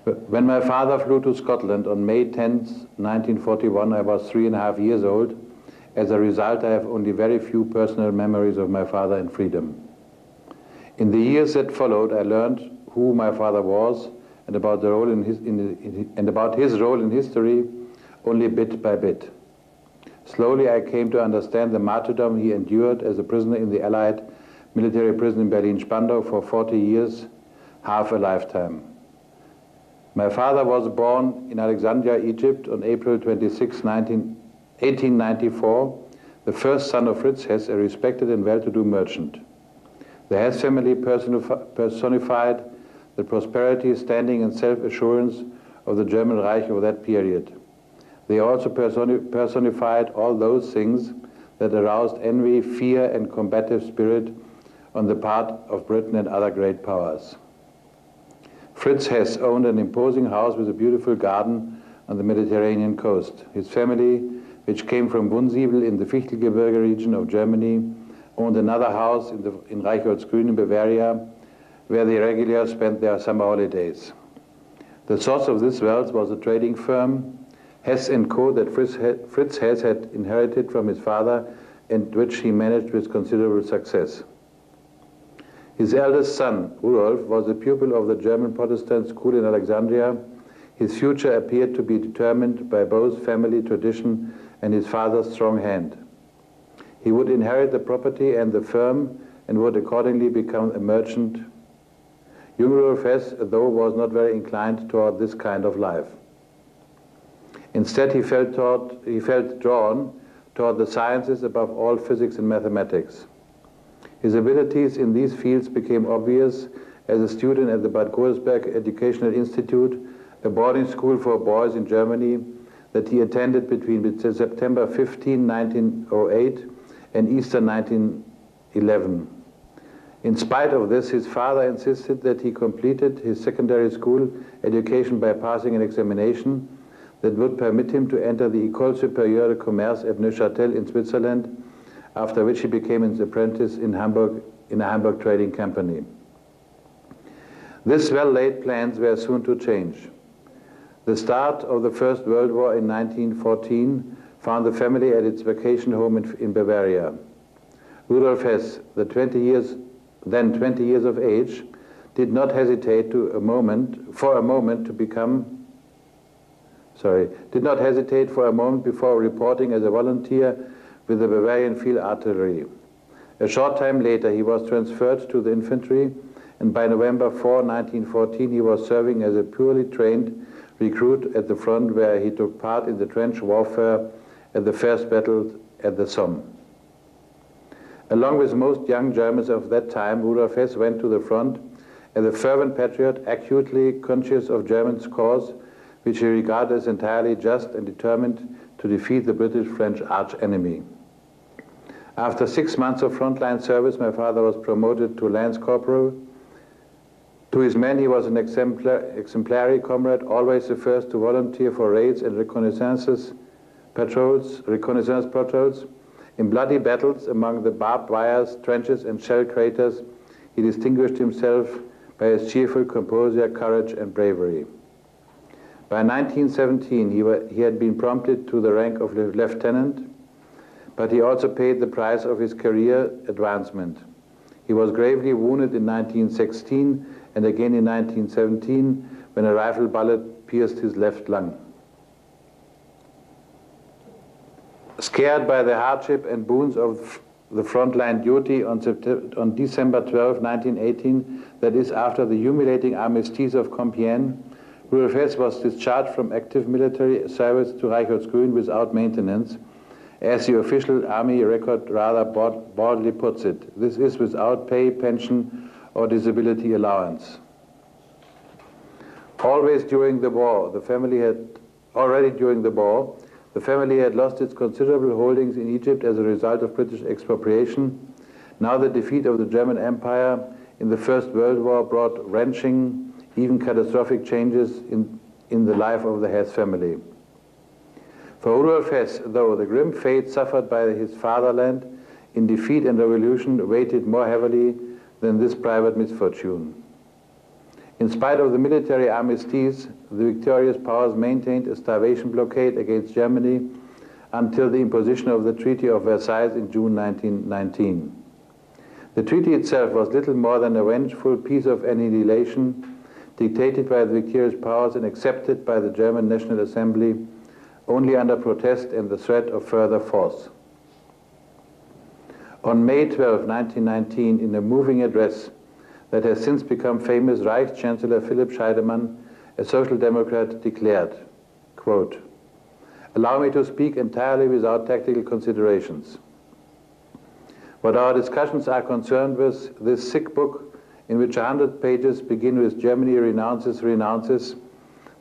When my father flew to Scotland on May 10, 1941, I was 3.5 years old. As a result, I have only very few personal memories of my father in freedom. In the years that followed, I learned who my father was and about his role in history only bit by bit. Slowly, I came to understand the martyrdom he endured as a prisoner in the Allied military prison in Berlin-Spandau for 40 years, half a lifetime. My father was born in Alexandria, Egypt on April 26, 1894, the first son of Fritz Hess, a respected and well-to-do merchant. The Hess family personified the prosperity, standing and self-assurance of the German Reich of that period. They also personified all those things that aroused envy, fear, and combative spirit on the part of Britain and other great powers. Fritz Hess owned an imposing house with a beautiful garden on the Mediterranean coast. His family, which came from Wunsiedel in the Fichtelgebirge region of Germany, owned another house in Reicholdsgrün in Bavaria, where they regularly spent their summer holidays. The source of this wealth was a trading firm, Hess & Co., that Fritz Hess had inherited from his father and which he managed with considerable success. His eldest son, Rudolf, was a pupil of the German Protestant school in Alexandria. His future appeared to be determined by both family tradition and his father's strong hand. He would inherit the property and the firm and would accordingly become a merchant. Young Rudolf Hess, though, was not very inclined toward this kind of life. Instead, he felt drawn toward the sciences, above all physics and mathematics. His abilities in these fields became obvious as a student at the Bad Godesberg Educational Institute, a boarding school for boys in Germany that he attended between September 15, 1908 and Easter 1911. In spite of this, his father insisted that he completed his secondary school education by passing an examination that would permit him to enter the École Supérieure de Commerce at Neuchâtel in Switzerland, after which he became an apprentice in Hamburg in a Hamburg trading company. This well-laid plans were soon to change. The start of the First World War in 1914 found the family at its vacation home in Bavaria. Rudolf Hess, then 20 years of age, did not hesitate for a moment before reporting as a volunteer with the Bavarian Field Artillery. A short time later, he was transferred to the infantry, and by November 4, 1914, he was serving as a purely trained recruit at the front, where he took part in the trench warfare at the first battle at the Somme. Along with most young Germans of that time, Rudolf Hess went to the front as a fervent patriot, acutely conscious of Germany's cause, which he regarded as entirely just and determined to defeat the British-French arch-enemy. After 6 months of frontline service, my father was promoted to Lance Corporal. To his men, he was an exemplary comrade, always the first to volunteer for raids and reconnaissance patrols. In bloody battles among the barbed wires, trenches, and shell craters, he distinguished himself by his cheerful composure, courage, and bravery. By 1917, he had been promoted to the rank of lieutenant, but he also paid the price of his career advancement. He was gravely wounded in 1916 and again in 1917 when a rifle bullet pierced his left lung. Scared by the hardship and boons of the frontline duty on December 12, 1918, that is after the humiliating armistice of Compiègne, Rudolf Hess was discharged from active military service to Reicholdsgrün without maintenance, as the official army record rather baldly puts it. This is without pay, pension, or disability allowance. Already during the war, the family had lost its considerable holdings in Egypt as a result of British expropriation. Now the defeat of the German Empire in the First World War brought wrenching, even catastrophic changes in the life of the Hess family. For Rudolf Hess, though, the grim fate suffered by his fatherland in defeat and revolution weighted more heavily than this private misfortune. In spite of the military armistice, the victorious powers maintained a starvation blockade against Germany until the imposition of the Treaty of Versailles in June 1919. The treaty itself was little more than a vengeful piece of annihilation dictated by the victorious powers and accepted by the German National Assembly only under protest and the threat of further force. On May 12, 1919, in a moving address that has since become famous, Reich Chancellor Philipp Scheidemann, a Social Democrat, declared, quote, "Allow me to speak entirely without tactical considerations. What our discussions are concerned with, this sick book, in which 100 pages begin with Germany renounces,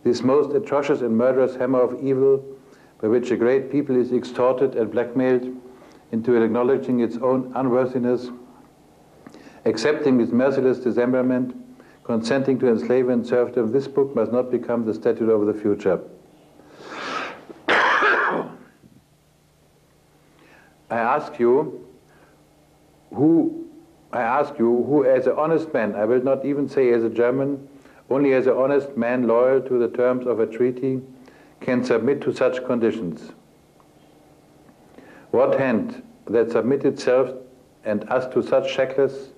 this most atrocious and murderous hammer of evil, by which a great people is extorted and blackmailed into acknowledging its own unworthiness, accepting with merciless dismemberment, consenting to enslavement and serfdom, this book must not become the statute of the future. I ask you, who as an honest man, I will not even say as a German, only as an honest man loyal to the terms of a treaty, can submit to such conditions? What hand that submit itself and us to such shackles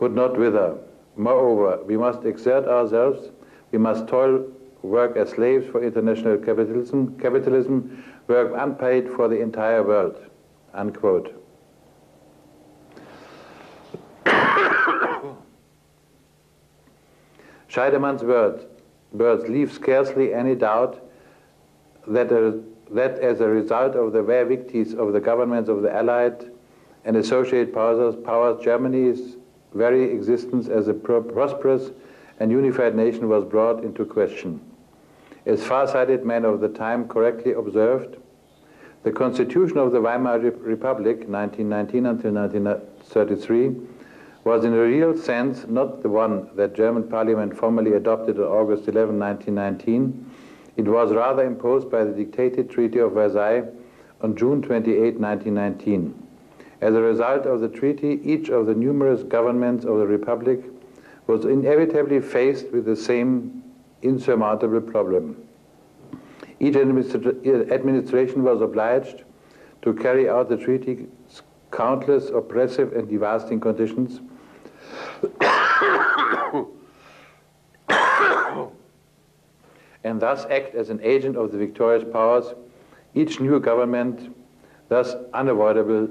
would not wither? Moreover, we must exert ourselves, we must toil, work as slaves for international capitalism, work unpaid for the entire world." Unquote. Scheidemann's words leave scarcely any doubt that as a result of the bare victories of the governments of the Allied and associated powers, Germany's very existence as a prosperous and unified nation was brought into question. As far-sighted men of the time correctly observed, the Constitution of the Weimar Republic, 1919 until 1933, was in a real sense not the one that German Parliament formally adopted on August 11, 1919. It was rather imposed by the dictated Treaty of Versailles on June 28, 1919. As a result of the treaty, each of the numerous governments of the Republic was inevitably faced with the same insurmountable problem. Each administration was obliged to carry out the treaty's countless oppressive and devastating conditions and thus act as an agent of the victorious powers, each new government thus unavoidably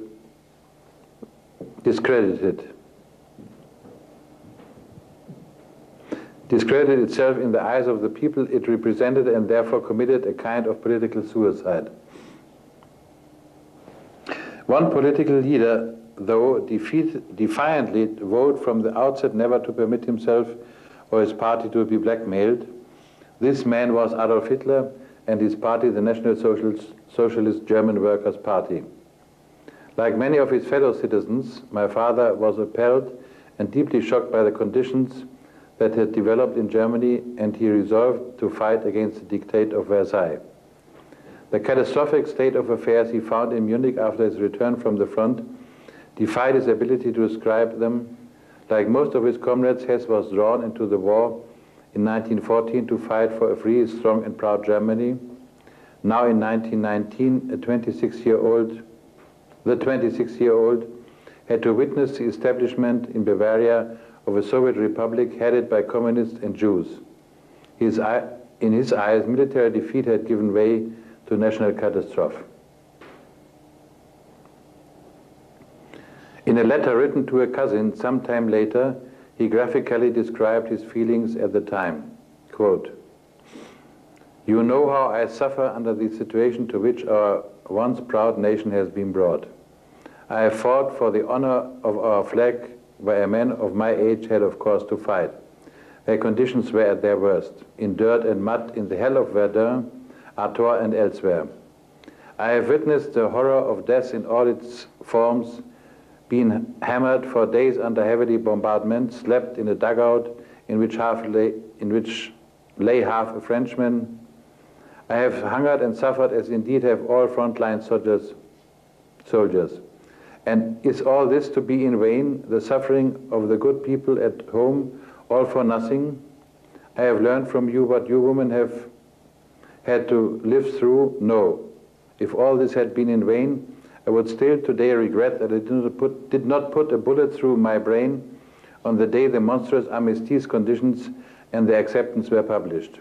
discredited itself in the eyes of the people it represented and therefore committed a kind of political suicide. One political leader, though, defiantly vowed from the outset never to permit himself or his party to be blackmailed. This man was Adolf Hitler and his party, the National Socialist German Workers' Party. Like many of his fellow citizens, my father was appalled and deeply shocked by the conditions that had developed in Germany, and he resolved to fight against the dictate of Versailles. The catastrophic state of affairs he found in Munich after his return from the front defied his ability to describe them. Like most of his comrades, Hess was drawn into the war in 1914 to fight for a free, strong and proud Germany. Now in 1919, the 26-year-old had to witness the establishment in Bavaria of a Soviet republic headed by communists and Jews. In his eyes, military defeat had given way to national catastrophe. In a letter written to a cousin some time later, he graphically described his feelings at the time. Quote, "You know how I suffer under the situation to which our once proud nation has been brought. I have fought for the honor of our flag where a man of my age had of course to fight, where conditions were at their worst, in dirt and mud, in the hell of Verdun, Artois and elsewhere. I have witnessed the horror of death in all its forms, been hammered for days under heavy bombardment, slept in a dugout in which lay half a Frenchman. I have hungered and suffered as indeed have all frontline soldiers. And is all this to be in vain, the suffering of the good people at home, all for nothing? I have learned from you what you women have had to live through? No. If all this had been in vain, I would still today regret that I did not put a bullet through my brain on the day the monstrous armistice conditions and the acceptance were published.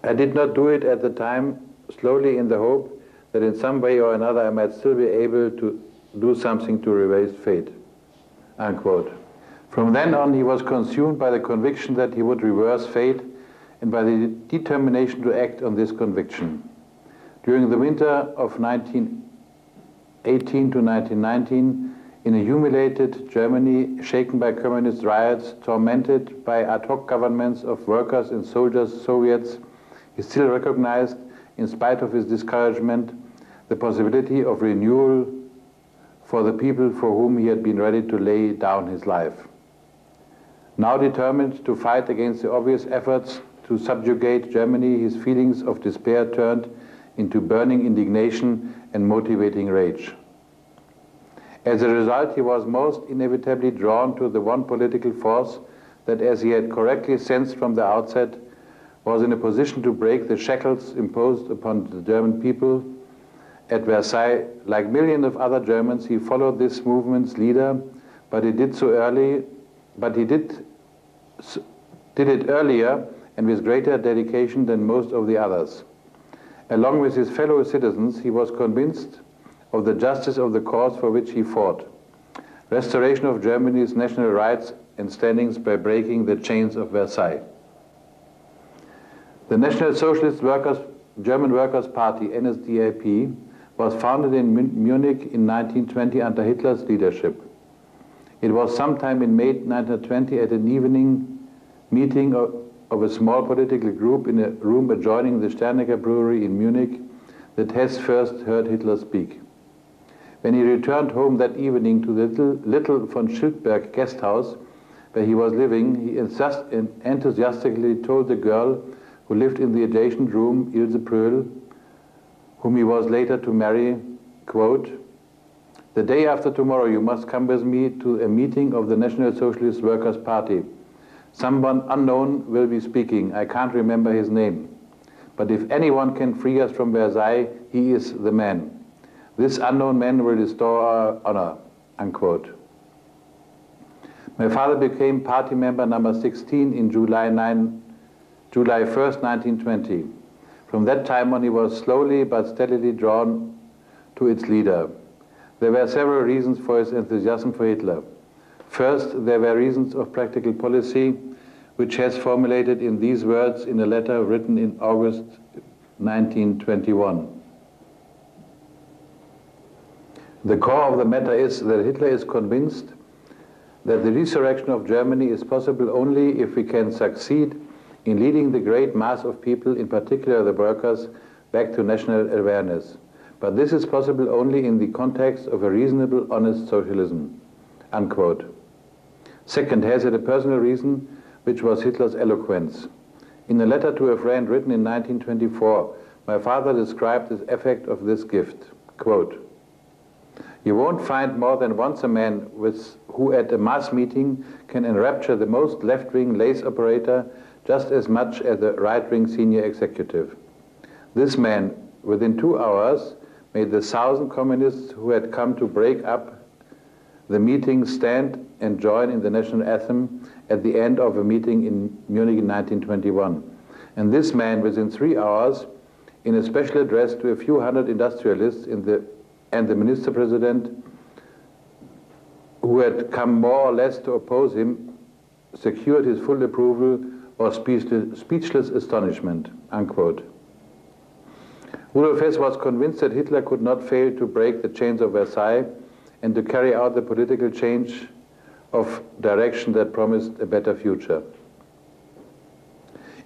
I did not do it at the time, slowly in the hope that in some way or another I might still be able to do something to reverse fate." Unquote. From then on, he was consumed by the conviction that he would reverse fate and by the determination to act on this conviction. During the winter of 1918 to 1919, in a humiliated Germany shaken by communist riots, tormented by ad hoc governments of workers and soldiers, Soviets, he still recognized, in spite of his discouragement, the possibility of renewal for the people for whom he had been ready to lay down his life. Now determined to fight against the obvious efforts to subjugate Germany, his feelings of despair turned into burning indignation and motivating rage. As a result, he was most inevitably drawn to the one political force that, as he had correctly sensed from the outset, was in a position to break the shackles imposed upon the German people. At Versailles, like millions of other Germans, he followed this movement's leader, but he did it earlier and with greater dedication than most of the others. Along with his fellow citizens, he was convinced of the justice of the cause for which he fought: restoration of Germany's national rights and standings by breaking the chains of Versailles. The National Socialist German Workers' Party, NSDAP, was founded in Munich in 1920 under Hitler's leadership. It was sometime in May 1920 at an evening meeting of a small political group in a room adjoining the Sternecker brewery in Munich that Hess first heard Hitler speak. When he returned home that evening to the little von Schildberg guest house where he was living, he enthusiastically told the girl who lived in the adjacent room, Ilse Pröhl, whom he was later to marry, quote, "The day after tomorrow you must come with me to a meeting of the National Socialist Workers' Party. Someone unknown will be speaking. I can't remember his name. But if anyone can free us from Versailles, he is the man. This unknown man will restore our honor," unquote. My father became party member number 16 in July 1st, 1920. From that time on, he was slowly but steadily drawn to its leader. There were several reasons for his enthusiasm for Hitler. First, there were reasons of practical policy, which Hess formulated in these words in a letter written in August 1921. The core of the matter is that Hitler is convinced that the resurrection of Germany is possible only if we can succeed in leading the great mass of people, in particular the workers, back to national awareness. But this is possible only in the context of a reasonable, honest socialism, unquote. Second, Hess had a personal reason, which was Hitler's eloquence. In a letter to a friend written in 1924, my father described the effect of this gift, quote, "You won't find more than once a man who at a mass meeting can enrapture the most left-wing lace operator just as much as the right-wing senior executive. This man, within 2 hours, made the 1,000 communists who had come to break up the meeting stand and join in the national anthem at the end of a meeting in Munich in 1921. And this man, within 3 hours, in a special address to a few hundred industrialists and the minister president who had come more or less to oppose him, secured his full approval or speechless astonishment," unquote. Rudolf Hess was convinced that Hitler could not fail to break the chains of Versailles and to carry out the political change of direction that promised a better future.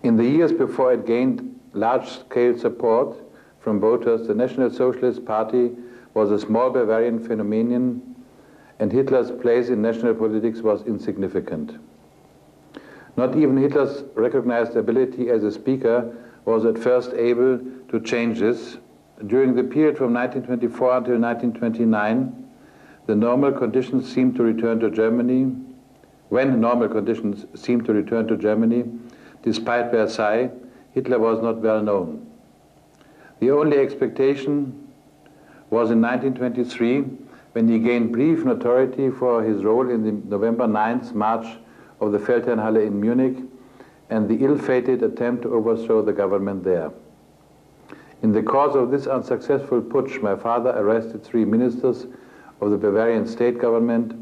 In the years before it gained large-scale support from voters, the National Socialist Party was a small Bavarian phenomenon, and Hitler's place in national politics was insignificant. Not even Hitler's recognized ability as a speaker was at first able to change this. During the period from 1924 until 1929, the normal conditions seemed to return to Germany. when normal conditions seemed to return to Germany, despite Versailles, Hitler was not well known. The only expectation was in 1923, when he gained brief notoriety for his role in the November 9th march of the Feldherrnhalle in Munich and the ill-fated attempt to overthrow the government there. In the course of this unsuccessful putsch, my father arrested 3 ministers of the Bavarian state government.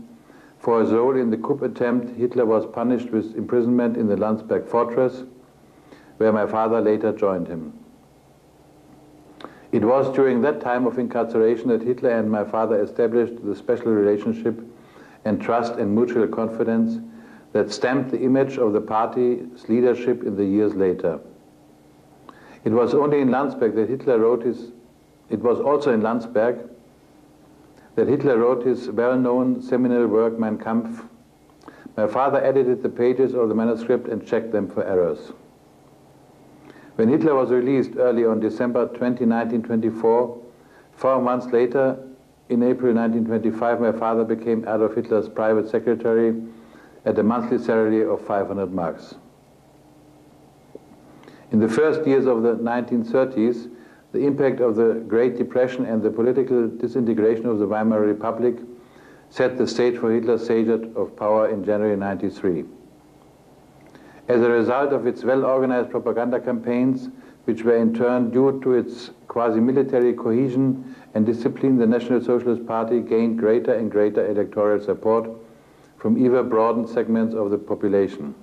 For his role in the coup attempt, Hitler was punished with imprisonment in the Landsberg fortress, where my father later joined him. It was during that time of incarceration that Hitler and my father established the special relationship and trust and mutual confidence that stamped the image of the party's leadership in the years later. It was only in Landsberg that Hitler wrote his, it was also in Landsberg that Hitler wrote his well-known seminal work, Mein Kampf. My father edited the pages of the manuscript and checked them for errors. When Hitler was released early on December 20, 1924, 4 months later, in April 1925, my father became Adolf Hitler's private secretary at a monthly salary of 500 marks. In the first years of the 1930s, the impact of the Great Depression and the political disintegration of the Weimar Republic set the stage for Hitler's seizure of power in January 1993. As a result of its well-organized propaganda campaigns, which were in turn due to its quasi-military cohesion and discipline, the National Socialist Party gained greater and greater electoral support from ever broadened segments of the population.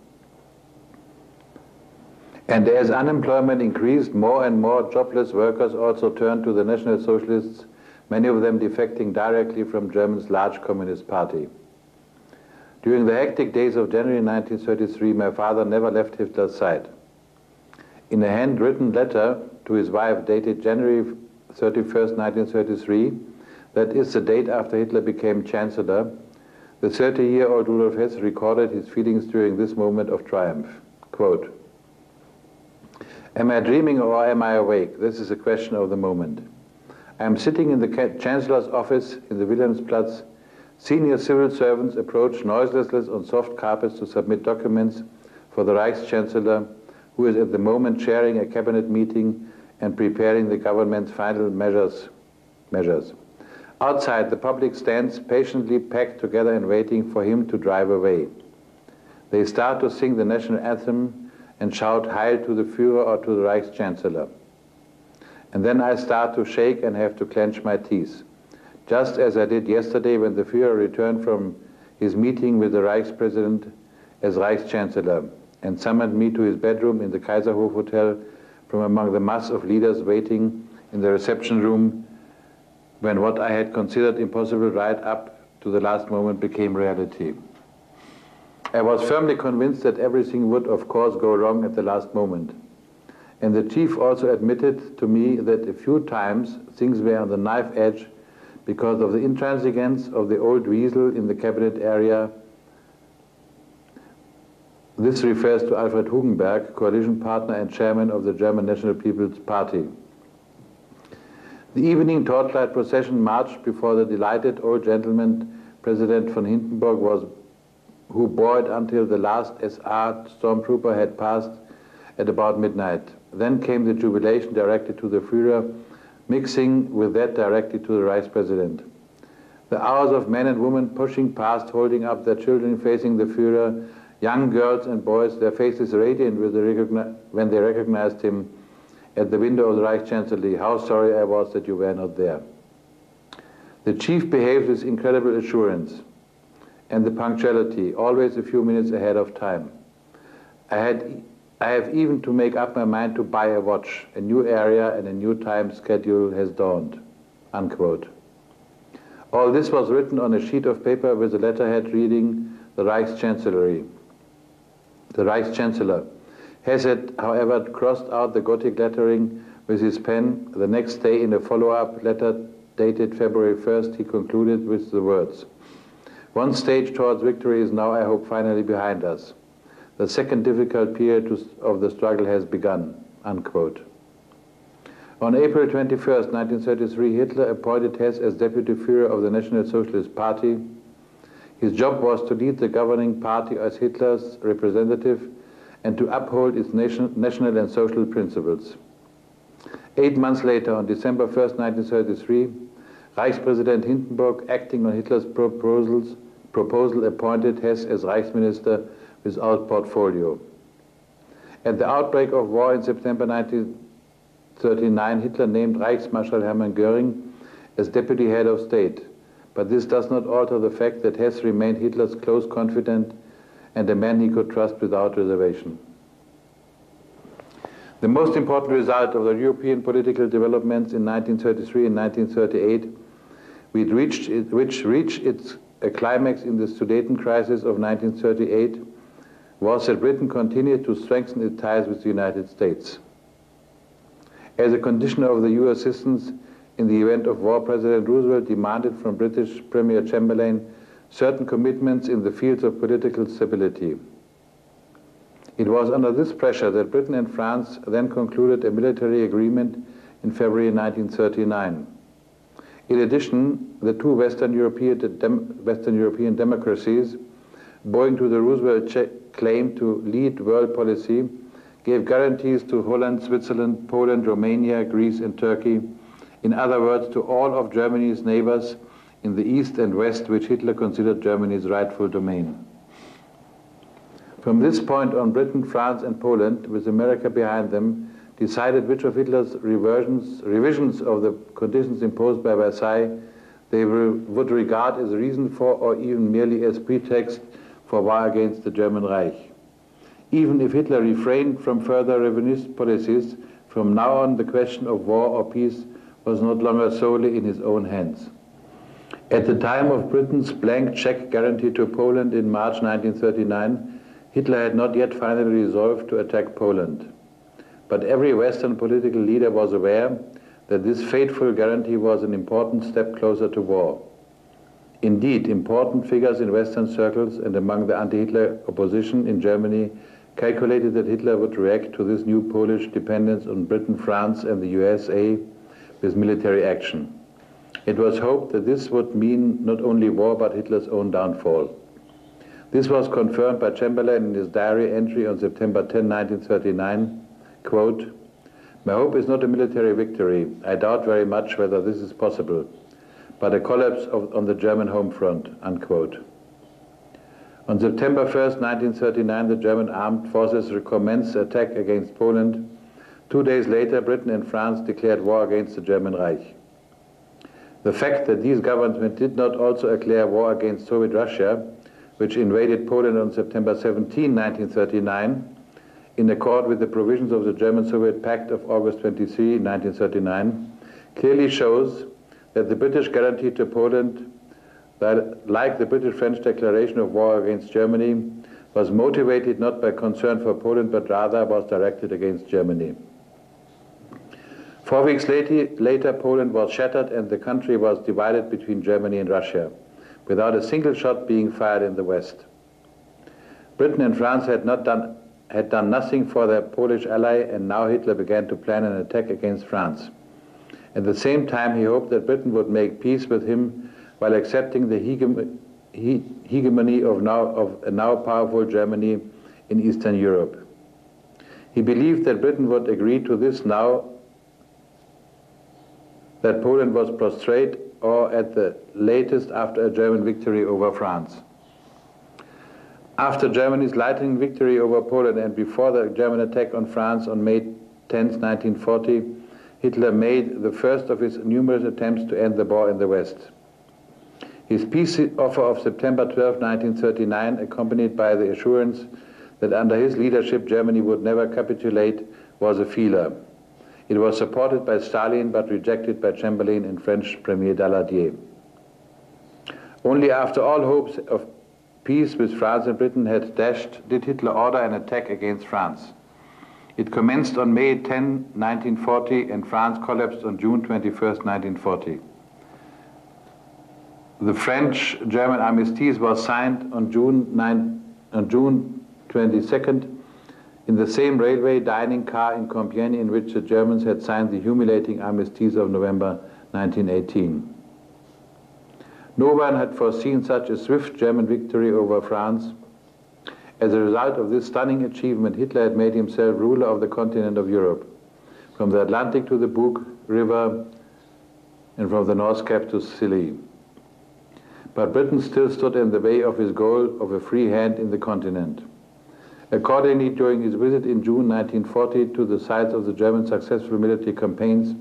And as unemployment increased, more and more jobless workers also turned to the National Socialists, many of them defecting directly from Germany's large Communist Party. During the hectic days of January 1933, my father never left Hitler's side. In a handwritten letter to his wife dated January 31st, 1933, that is the date after Hitler became Chancellor, the 30-year-old Rudolf Hess recorded his feelings during this moment of triumph. Quote, "Am I dreaming or am I awake? This is a question of the moment. I am sitting in the Chancellor's office in the Wilhelmsplatz. Senior civil servants approach noiselessly on soft carpets to submit documents for the Reichschancellor, who is at the moment chairing a cabinet meeting and preparing the government's final measures. Outside, the public stands patiently packed together and waiting for him to drive away. They start to sing the national anthem and shout Heil to the Führer or to the Reichschancellor. And then I start to shake and have to clench my teeth, just as I did yesterday when the Führer returned from his meeting with the Reichspräsident as Reichschancellor and summoned me to his bedroom in the Kaiserhof Hotel from among the mass of leaders waiting in the reception room when what I had considered impossible right up to the last moment became reality. I was firmly convinced that everything would, of course, go wrong at the last moment. And the chief also admitted to me that a few times things were on the knife edge because of the intransigence of the old weasel in the cabinet area. This refers to Alfred Hugenberg, coalition partner and chairman of the German National People's Party. The evening torchlight procession marched before the delighted old gentleman, President von Hindenburg, who bore it until the last SR stormtrooper had passed at about midnight. Then came the jubilation directed to the Führer, mixing with that directly to the Reichspräsident. The hours of men and women pushing past, holding up their children facing the Führer, young girls and boys, their faces radiant when they recognized him at the window of the Reichschancellor. How sorry I was that you were not there. The chief behaved with incredible assurance and the punctuality, always a few minutes ahead of time. I have even to make up my mind to buy a watch. A new area and a new time schedule has dawned." Unquote. All this was written on a sheet of paper with a letterhead reading the Reichschancellor. Hess had, however, crossed out the Gothic lettering with his pen. The next day, in a follow-up letter dated February 1st, he concluded with the words, "One stage towards victory is now, I hope, finally behind us. The second difficult period of the struggle has begun." Unquote. On April 21st, 1933, Hitler appointed Hess as Deputy Führer of the National Socialist Party. His job was to lead the governing party as Hitler's representative and to uphold its national and social principles. 8 months later, on December 1st, 1933, Reichspräsident Hindenburg, acting on Hitler's proposal, appointed Hess as Reichsminister without portfolio. At the outbreak of war in September 1939, Hitler named Reichsmarschall Hermann Göring as deputy head of state, but this does not alter the fact that Hess remained Hitler's close confidant and a man he could trust without reservation. The most important result of the European political developments in 1933 and 1938, which reached its climax in the Sudeten crisis of 1938, was that Britain continued to strengthen its ties with the United States. As a condition of the EU assistance in the event of war, President Roosevelt demanded from British Premier Chamberlain certain commitments in the fields of political stability. It was under this pressure that Britain and France then concluded a military agreement in February 1939. In addition, the two Western European democracies, bowing to the Roosevelt claim to lead world policy, gave guarantees to Holland, Switzerland, Poland, Romania, Greece, and Turkey, in other words, to all of Germany's neighbors in the East and West, which Hitler considered Germany's rightful domain. From this point on, Britain, France, and Poland, with America behind them, decided which of Hitler's revisions of the conditions imposed by Versailles they would regard as a reason for, or even merely as pretext for, war against the German Reich. Even if Hitler refrained from further revisionist policies, from now on the question of war or peace was not longer solely in his own hands. At the time of Britain's blank check guarantee to Poland in March 1939, Hitler had not yet finally resolved to attack Poland. But every Western political leader was aware that this fateful guarantee was an important step closer to war. Indeed, important figures in Western circles and among the anti-Hitler opposition in Germany calculated that Hitler would react to this new Polish dependence on Britain, France, and the USA with military action. It was hoped that this would mean not only war, but Hitler's own downfall. This was confirmed by Chamberlain in his diary entry on September 10, 1939, quote, "My hope is not a military victory. I doubt very much whether this is possible, but a collapse on the German home front," unquote. On September 1st, 1939, the German armed forces recommenced attack against Poland. 2 days later, Britain and France declared war against the German Reich. The fact that these governments did not also declare war against Soviet Russia, which invaded Poland on September 17, 1939, in accord with the provisions of the German-Soviet Pact of August 23, 1939, clearly shows that the British guarantee to Poland, that, like the British-French declaration of war against Germany, was motivated not by concern for Poland, but rather was directed against Germany. 4 weeks later, Poland was shattered and the country was divided between Germany and Russia, without a single shot being fired in the West. Britain and France had done nothing for their Polish ally, and now Hitler began to plan an attack against France. At the same time, he hoped that Britain would make peace with him while accepting the hegemony of a now powerful Germany in Eastern Europe. He believed that Britain would agree to this now that Poland was prostrate, or at the latest after a German victory over France. After Germany's lightning victory over Poland and before the German attack on France on May 10, 1940, Hitler made the first of his numerous attempts to end the war in the West. His peace offer of September 12, 1939, accompanied by the assurance that under his leadership Germany would never capitulate, was a feeler. It was supported by Stalin but rejected by Chamberlain and French Premier Daladier. Only after all hopes of peace with France and Britain had dashed did Hitler order an attack against France. It commenced on May 10, 1940, and France collapsed on June 21, 1940. The French-German armistice was signed on June 22nd in the same railway dining car in Compiègne in which the Germans had signed the humiliating armistice of November 1918. No one had foreseen such a swift German victory over France. As a result of this stunning achievement, Hitler had made himself ruler of the continent of Europe, from the Atlantic to the Bug River and from the North Cape to Sicily. But Britain still stood in the way of his goal of a free hand in the continent. Accordingly, during his visit in June 1940 to the sites of the German successful military campaigns,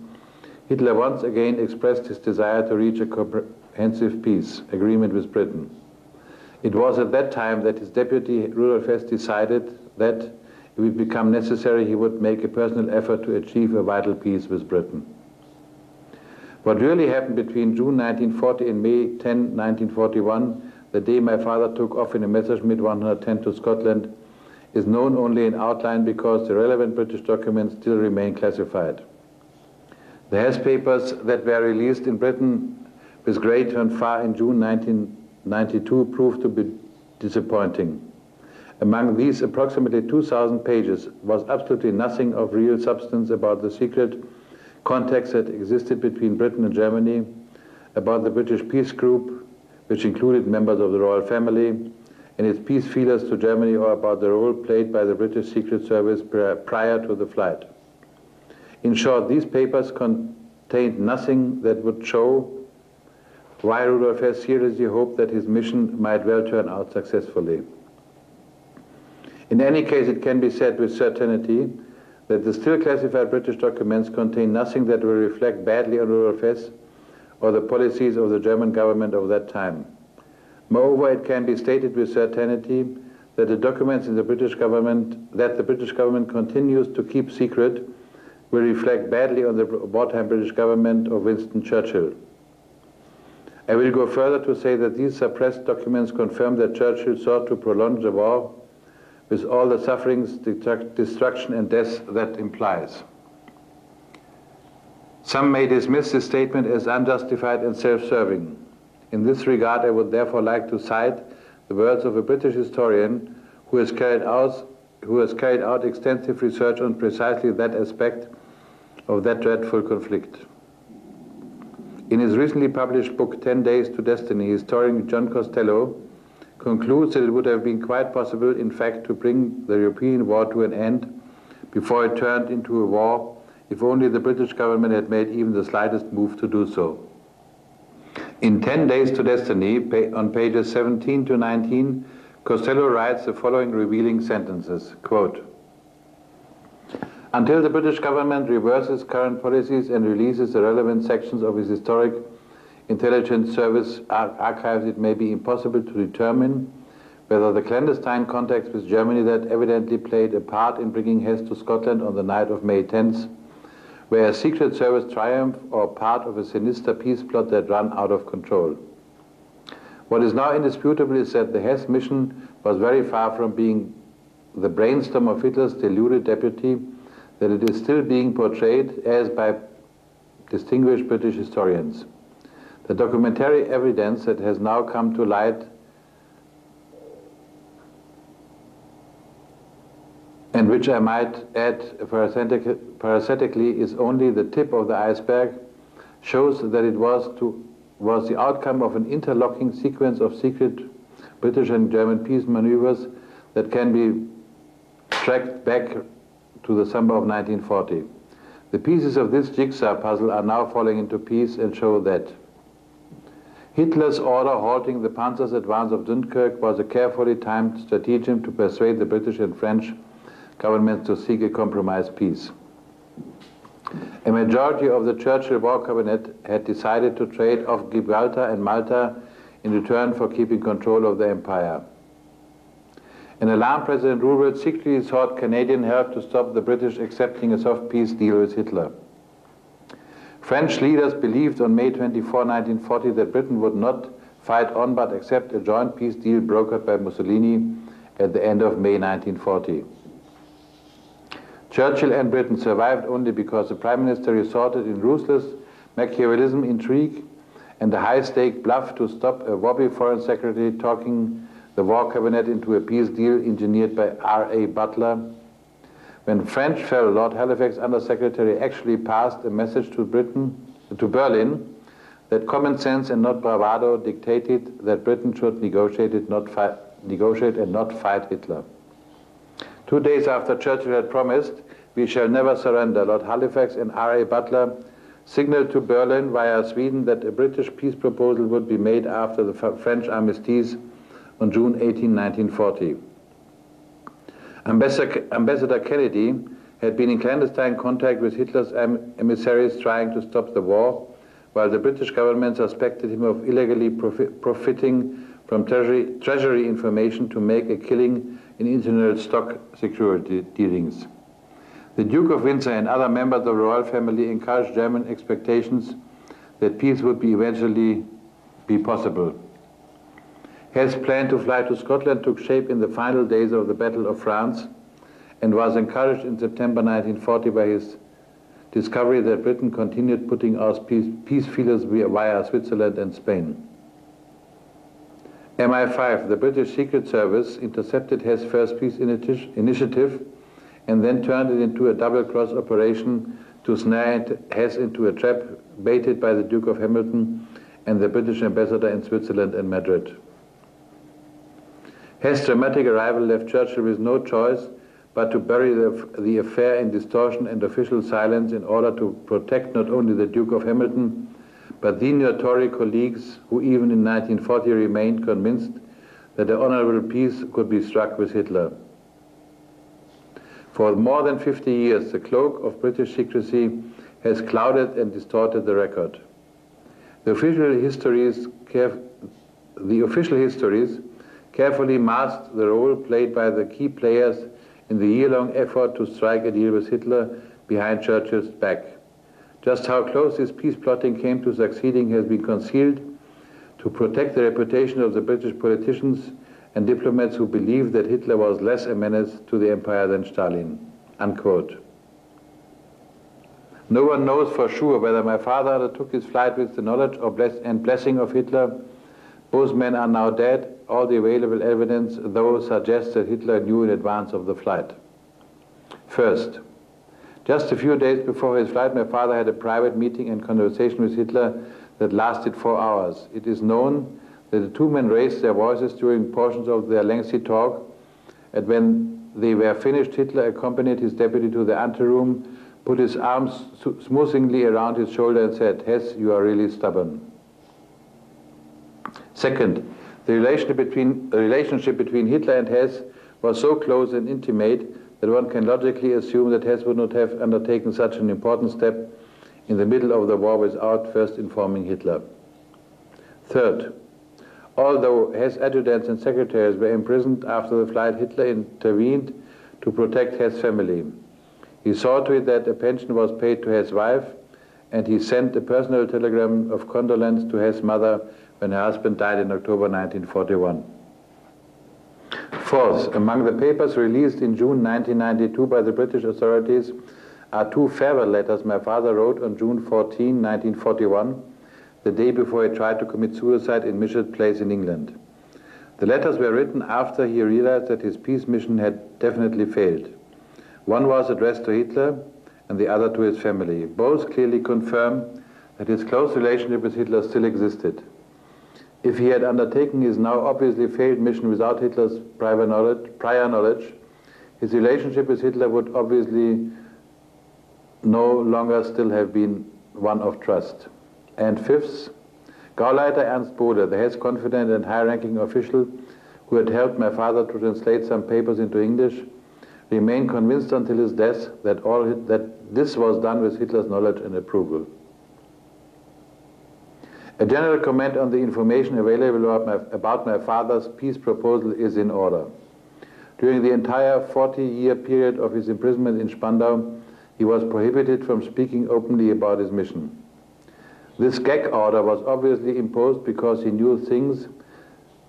Hitler once again expressed his desire to reach a comprehensive peace agreement with Britain. It was at that time that his deputy Rudolf Hess decided that if it became necessary, he would make a personal effort to achieve a vital peace with Britain. What really happened between June 1940 and May 10, 1941, the day my father took off in a Messerschmitt 110 to Scotland, is known only in outline because the relevant British documents still remain classified. The Hess papers that were released in Britain with great fanfare in June 1992 proved to be disappointing. Among these approximately 2,000 pages was absolutely nothing of real substance about the secret contacts that existed between Britain and Germany, about the British peace group, which included members of the royal family, and its peace feelers to Germany, or about the role played by the British Secret Service prior to the flight. In short, these papers contained nothing that would show why Rudolf Hess seriously hoped that his mission might well turn out successfully. In any case, it can be said with certainty that the still classified British documents contain nothing that will reflect badly on Rudolf Hess or the policies of the German government of that time. Moreover, it can be stated with certainty that the documents in the British government continues to keep secret will reflect badly on the wartime British government of Winston Churchill. I will go further to say that these suppressed documents confirm that Churchill sought to prolong the war with all the sufferings, destruction and death that implies. Some may dismiss this statement as unjustified and self-serving. In this regard, I would therefore like to cite the words of a British historian who has carried out extensive research on precisely that aspect of that dreadful conflict. In his recently published book, 10 Days to Destiny, historian John Costello concludes that it would have been quite possible, in fact, to bring the European war to an end before it turned into a war, if only the British government had made even the slightest move to do so. In 10 Days to Destiny, on pages 17 to 19, Costello writes the following revealing sentences, quote, "Until the British government reverses current policies and releases the relevant sections of its historic intelligence service archives, it may be impossible to determine whether the clandestine contacts with Germany that evidently played a part in bringing Hess to Scotland on the night of May 10th were a Secret Service triumph or part of a sinister peace plot that ran out of control. What is now indisputable is that the Hess mission was very far from being the brainstorm of Hitler's deluded deputy, that it is still being portrayed as by distinguished British historians. The documentary evidence that has now come to light and which I might add parasitically is only the tip of the iceberg, shows that it was the outcome of an interlocking sequence of secret British and German peace maneuvers that can be tracked back to the summer of 1940. The pieces of this jigsaw puzzle are now falling into piece and show that Hitler's order halting the Panzer's advance of Dunkirk was a carefully timed stratagem to persuade the British and French governments to seek a compromise peace. A majority of the Churchill War Cabinet had decided to trade off Gibraltar and Malta in return for keeping control of the empire. An alarmed President Roosevelt secretly sought Canadian help to stop the British accepting a soft peace deal with Hitler. French leaders believed on May 24, 1940 that Britain would not fight on but accept a joint peace deal brokered by Mussolini at the end of May 1940. Churchill and Britain survived only because the Prime Minister resorted in ruthless Machiavellism, intrigue, and a high-stake bluff to stop a wobbly Foreign Secretary talking the War Cabinet into a peace deal engineered by R.A. Butler. When French fellow Lord Halifax Under-Secretary actually passed a message to Berlin that common sense and not bravado dictated that Britain should negotiate and not fight Hitler. 2 days after Churchill had promised, "We shall never surrender," Lord Halifax and R.A. Butler signaled to Berlin via Sweden that a British peace proposal would be made after the French armistice on June 18, 1940. Ambassador Kennedy had been in clandestine contact with Hitler's emissaries trying to stop the war, while the British government suspected him of illegally profiting from treasury information to make a killing in internal stock security dealings. The Duke of Windsor and other members of the royal family encouraged German expectations that peace would eventually be possible. Hess' plan to fly to Scotland took shape in the final days of the Battle of France and was encouraged in September 1940 by his discovery that Britain continued putting out peace feelers via Switzerland and Spain. MI5, the British Secret Service, intercepted Hess' first peace initiative and then turned it into a double-cross operation to snare Hess into a trap baited by the Duke of Hamilton and the British ambassador in Switzerland and Madrid. Hess' dramatic arrival left Churchill with no choice but to bury the affair in distortion and official silence in order to protect not only the Duke of Hamilton, but the new Tory colleagues who even in 1940 remained convinced that an honorable peace could be struck with Hitler. For more than 50 years, the cloak of British secrecy has clouded and distorted the record. The official histories carefully masked the role played by the key players in the year-long effort to strike a deal with Hitler behind Churchill's back. Just how close this peace plotting came to succeeding has been concealed to protect the reputation of the British politicians and diplomats who believed that Hitler was less a menace to the empire than Stalin." Unquote. No one knows for sure whether my father undertook his flight with the knowledge and blessing of Hitler. Both men are now dead. All the available evidence, though, suggests that Hitler knew in advance of the flight. First, just a few days before his flight, my father had a private meeting and conversation with Hitler that lasted 4 hours. It is known that the two men raised their voices during portions of their lengthy talk, and when they were finished, Hitler accompanied his deputy to the anteroom, put his arms smoothingly around his shoulder and said, "Hess, you are really stubborn." Second, the relationship between Hitler and Hess was so close and intimate that one can logically assume that Hess would not have undertaken such an important step in the middle of the war without first informing Hitler. Third, although Hess' adjutants and secretaries were imprisoned after the flight, Hitler intervened to protect Hess' family. He saw to it that a pension was paid to Hess' wife, and he sent a personal telegram of condolence to Hess' mother when her husband died in October 1941. Fourth, among the papers released in June 1992 by the British authorities are 2 farewell letters my father wrote on June 14, 1941, the day before he tried to commit suicide in Mission Place in England. The letters were written after he realized that his peace mission had definitely failed. One was addressed to Hitler and the other to his family. Both clearly confirm that his close relationship with Hitler still existed. If he had undertaken his now obviously failed mission without Hitler's prior knowledge, his relationship with Hitler would obviously no longer still have been one of trust. And fifth, Gauleiter Ernst Bode, the Hess confidant and high-ranking official who had helped my father to translate some papers into English, remained convinced until his death that this was done with Hitler's knowledge and approval. A general comment on the information available about my father's peace proposal is in order. During the entire 40-year period of his imprisonment in Spandau, he was prohibited from speaking openly about his mission. This gag order was obviously imposed because he knew things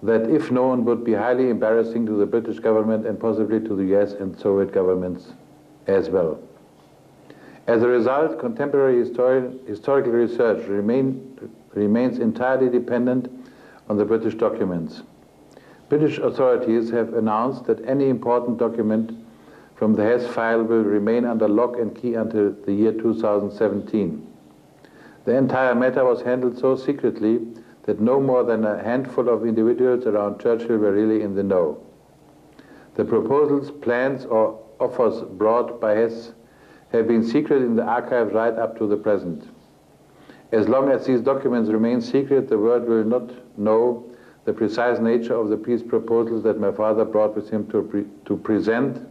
that, if known, would be highly embarrassing to the British government and possibly to the US and Soviet governments as well. As a result, contemporary historical research remains entirely dependent on the British documents. British authorities have announced that any important document from the Hess file will remain under lock and key until the year 2017. The entire matter was handled so secretly that no more than a handful of individuals around Churchill were really in the know. The proposals, plans, or offers brought by Hess have been secret in the archives right up to the present. As long as these documents remain secret, the world will not know the precise nature of the peace proposals that my father brought with him to present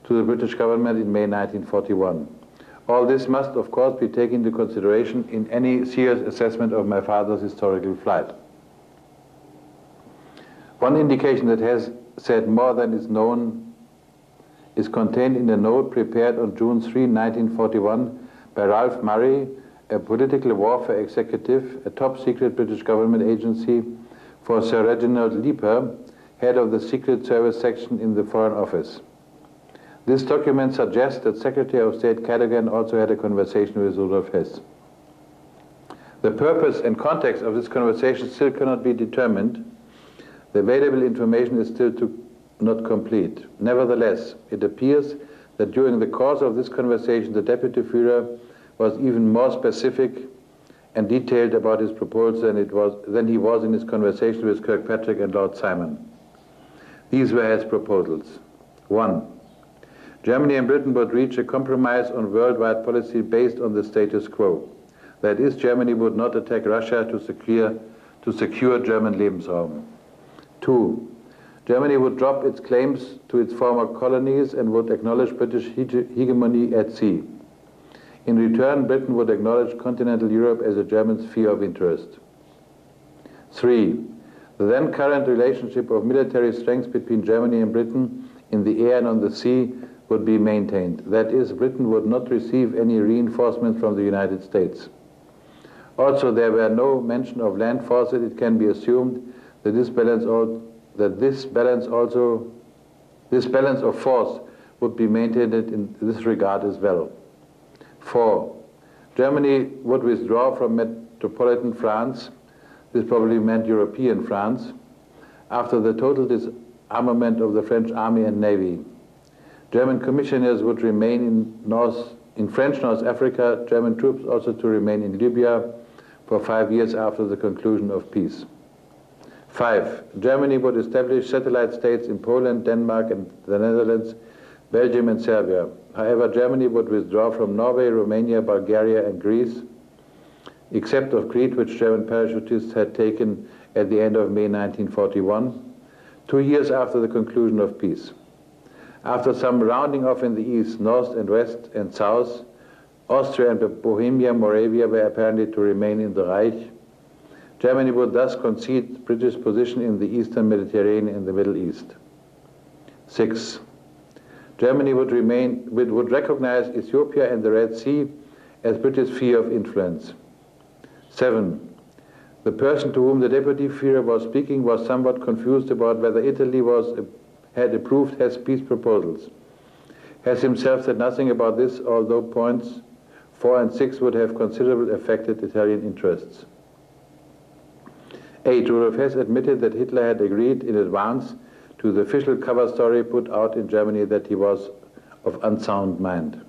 to the British government in May 1941. All this must, of course, be taken into consideration in any serious assessment of my father's historical flight. One indication that Hess said more than is known is contained in a note prepared on June 3, 1941 by Ralph Murray, a political warfare executive, a top-secret British government agency, for Sir Reginald Leeper, head of the Secret Service section in the Foreign Office. This document suggests that Secretary of State Cadogan also had a conversation with Rudolf Hess. The purpose and context of this conversation still cannot be determined. The available information is still not complete. Nevertheless, it appears that during the course of this conversation, the Deputy Führer was even more specific and detailed about his proposals than he was in his conversation with Kirkpatrick and Lord Simon. These were his proposals. 1. Germany and Britain would reach a compromise on worldwide policy based on the status quo. That is, Germany would not attack Russia to secure German Lebensraum. 2. Germany would drop its claims to its former colonies and would acknowledge British hegemony at sea. In return, Britain would acknowledge continental Europe as a German sphere of interest. 3. The then current relationship of military strength between Germany and Britain in the air and on the sea would be maintained. That is, Britain would not receive any reinforcement from the United States. Also, there were no mention of land forces. It can be assumed that this balance of force would be maintained in this regard as well. 4. Germany would withdraw from metropolitan France, this probably meant European France, after the total disarmament of the French army and navy. German commissioners would remain in French North Africa, German troops also to remain in Libya for 5 years after the conclusion of peace. 5. Germany would establish satellite states in Poland, Denmark and the Netherlands, Belgium and Serbia. However, Germany would withdraw from Norway, Romania, Bulgaria and Greece, except of Crete, which German parachutists had taken at the end of May 1941, 2 years after the conclusion of peace. After some rounding off in the east, north and west and south, Austria and Bohemia, Moravia were apparently to remain in the Reich. Germany would thus concede British position in the eastern Mediterranean and the Middle East. 6. Germany would recognize Ethiopia and the Red Sea as British sphere of influence. 7. The person to whom the Deputy Führer was speaking was somewhat confused about whether Italy had approved Hess' peace proposals. Hess himself said nothing about this, although points 4 and 6 would have considerably affected Italian interests. 8. Rudolf Hess admitted that Hitler had agreed in advance to the official cover story put out in Germany that he was of unsound mind.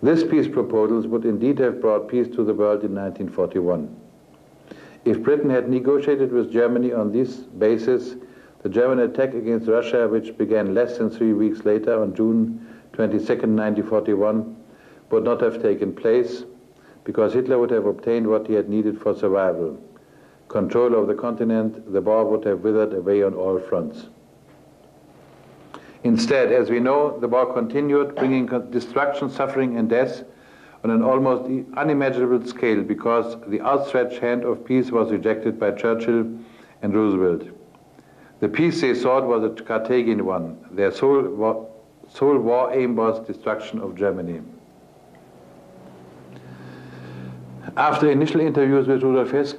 This peace proposals would indeed have brought peace to the world in 1941. If Britain had negotiated with Germany on this basis, the German attack against Russia, which began less than 3 weeks later on June 22, 1941, would not have taken place because Hitler would have obtained what he had needed for survival. Control of the continent, the war would have withered away on all fronts. Instead, as we know, the war continued, bringing destruction, suffering, and death on an almost unimaginable scale because the outstretched hand of peace was rejected by Churchill and Roosevelt. The peace they sought was a Carthaginian one. Their sole war aim was destruction of Germany. After initial interviews with Rudolf Hess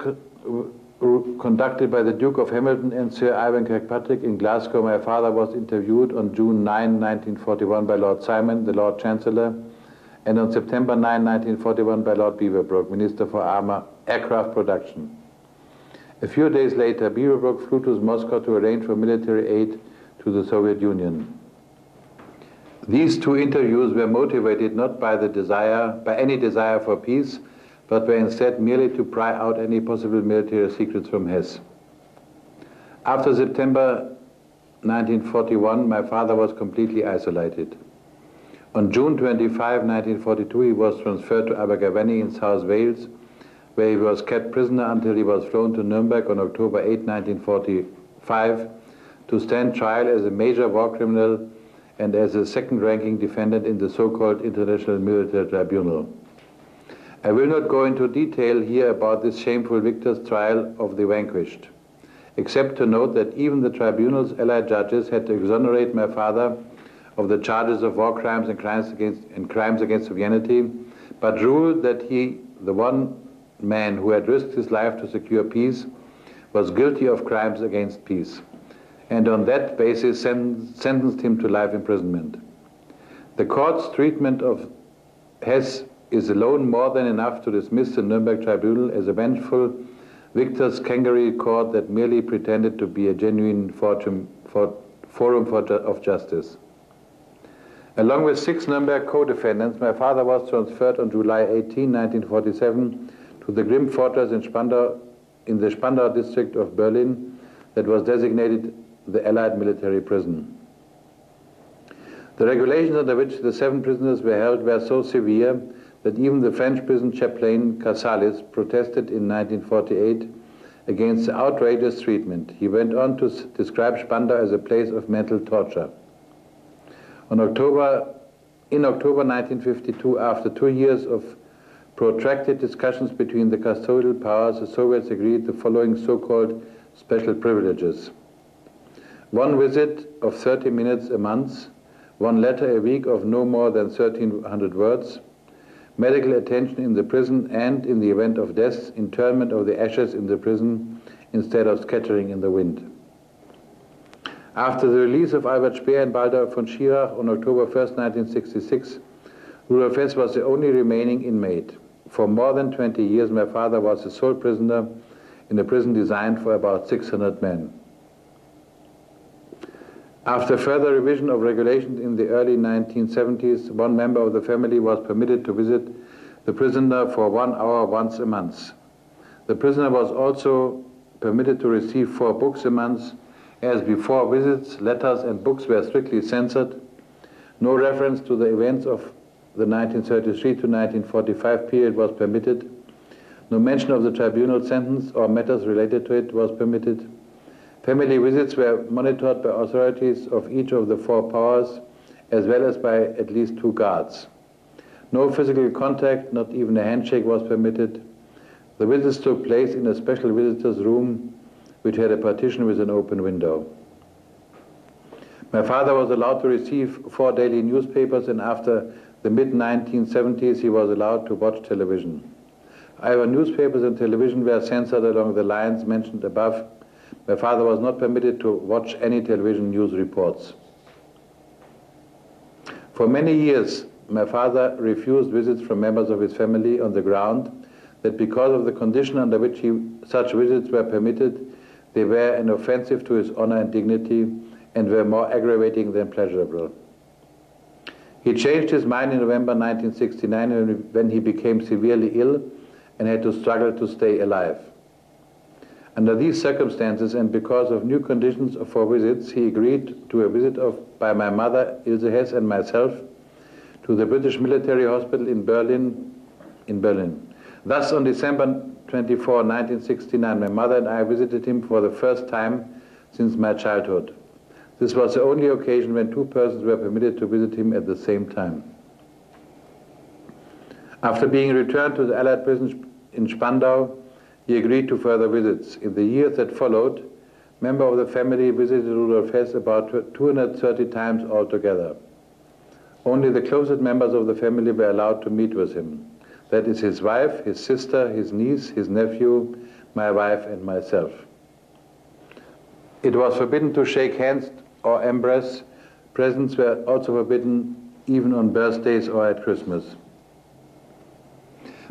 conducted by the Duke of Hamilton and Sir Ivan Kirkpatrick in Glasgow, my father was interviewed on June 9, 1941 by Lord Simon, the Lord Chancellor, and on September 9, 1941 by Lord Beaverbrook, Minister for Aircraft Production. A few days later, Beaverbrook flew to Moscow to arrange for military aid to the Soviet Union. These two interviews were motivated not by any desire for peace, but were instead merely to pry out any possible military secrets from Hess. After September 1941, my father was completely isolated. On June 25, 1942, he was transferred to Abergavenny in South Wales, where he was kept prisoner until he was flown to Nuremberg on October 8, 1945, to stand trial as a major war criminal and as a second-ranking defendant in the so-called International Military Tribunal. I will not go into detail here about this shameful victor's trial of the vanquished, except to note that even the tribunal's allied judges had to exonerate my father of the charges of war crimes and crimes against humanity, but ruled that he, the one man who had risked his life to secure peace, was guilty of crimes against peace, and on that basis sentenced him to life imprisonment. The court's treatment of Hess is alone more than enough to dismiss the Nuremberg Tribunal as a vengeful victor's kangaroo court that merely pretended to be a genuine forum of justice. Along with 6 Nuremberg co-defendants, my father was transferred on July 18, 1947, to the grim fortress in the Spandau district of Berlin that was designated the Allied military prison. The regulations under which the 7 prisoners were held were so severe that even the French prison chaplain Casalis protested in 1948 against the outrageous treatment. He went on to describe Spandau as a place of mental torture. In October 1952, after 2 years of protracted discussions between the custodial powers, the Soviets agreed the following so-called special privileges: 1 visit of 30 minutes a month, 1 letter a week of no more than 1,300 words, medical attention in the prison, and, in the event of death, interment of the ashes in the prison instead of scattering in the wind. After the release of Albert Speer and Baldur von Schirach on October 1, 1966, Rudolf Hess was the only remaining inmate. For more than 20 years, my father was the sole prisoner in a prison designed for about 600 men. After further revision of regulations in the early 1970s, 1 member of the family was permitted to visit the prisoner for 1 hour once a month. The prisoner was also permitted to receive 4 books a month. As before, visits, letters, and books were strictly censored. No reference to the events of the 1933 to 1945 period was permitted. No mention of the tribunal sentence or matters related to it was permitted. Family visits were monitored by authorities of each of the 4 powers, as well as by at least 2 guards. No physical contact, not even a handshake, was permitted. The visits took place in a special visitors' room which had a partition with an open window. My father was allowed to receive 4 daily newspapers, and after the mid-1970s he was allowed to watch television. However, newspapers and television were censored along the lines mentioned above. My father was not permitted to watch any television news reports. For many years, my father refused visits from members of his family on the ground that because of the condition under which such visits were permitted, they were an offensive to his honor and dignity and were more aggravating than pleasurable. He changed his mind in November 1969 when he became severely ill and had to struggle to stay alive. Under these circumstances, and because of new conditions for visits, he agreed to a visit by my mother, Ilse Hess, and myself to the British Military Hospital in Berlin. Thus, on December 24, 1969, my mother and I visited him for the first time since my childhood. This was the only occasion when 2 persons were permitted to visit him at the same time. After being returned to the Allied prison in Spandau, he agreed to further visits. In the years that followed, members of the family visited Rudolf Hess about 230 times altogether. Only the closest members of the family were allowed to meet with him. That is his wife, his sister, his niece, his nephew, my wife, and myself. It was forbidden to shake hands or embrace. Presents were also forbidden even on birthdays or at Christmas.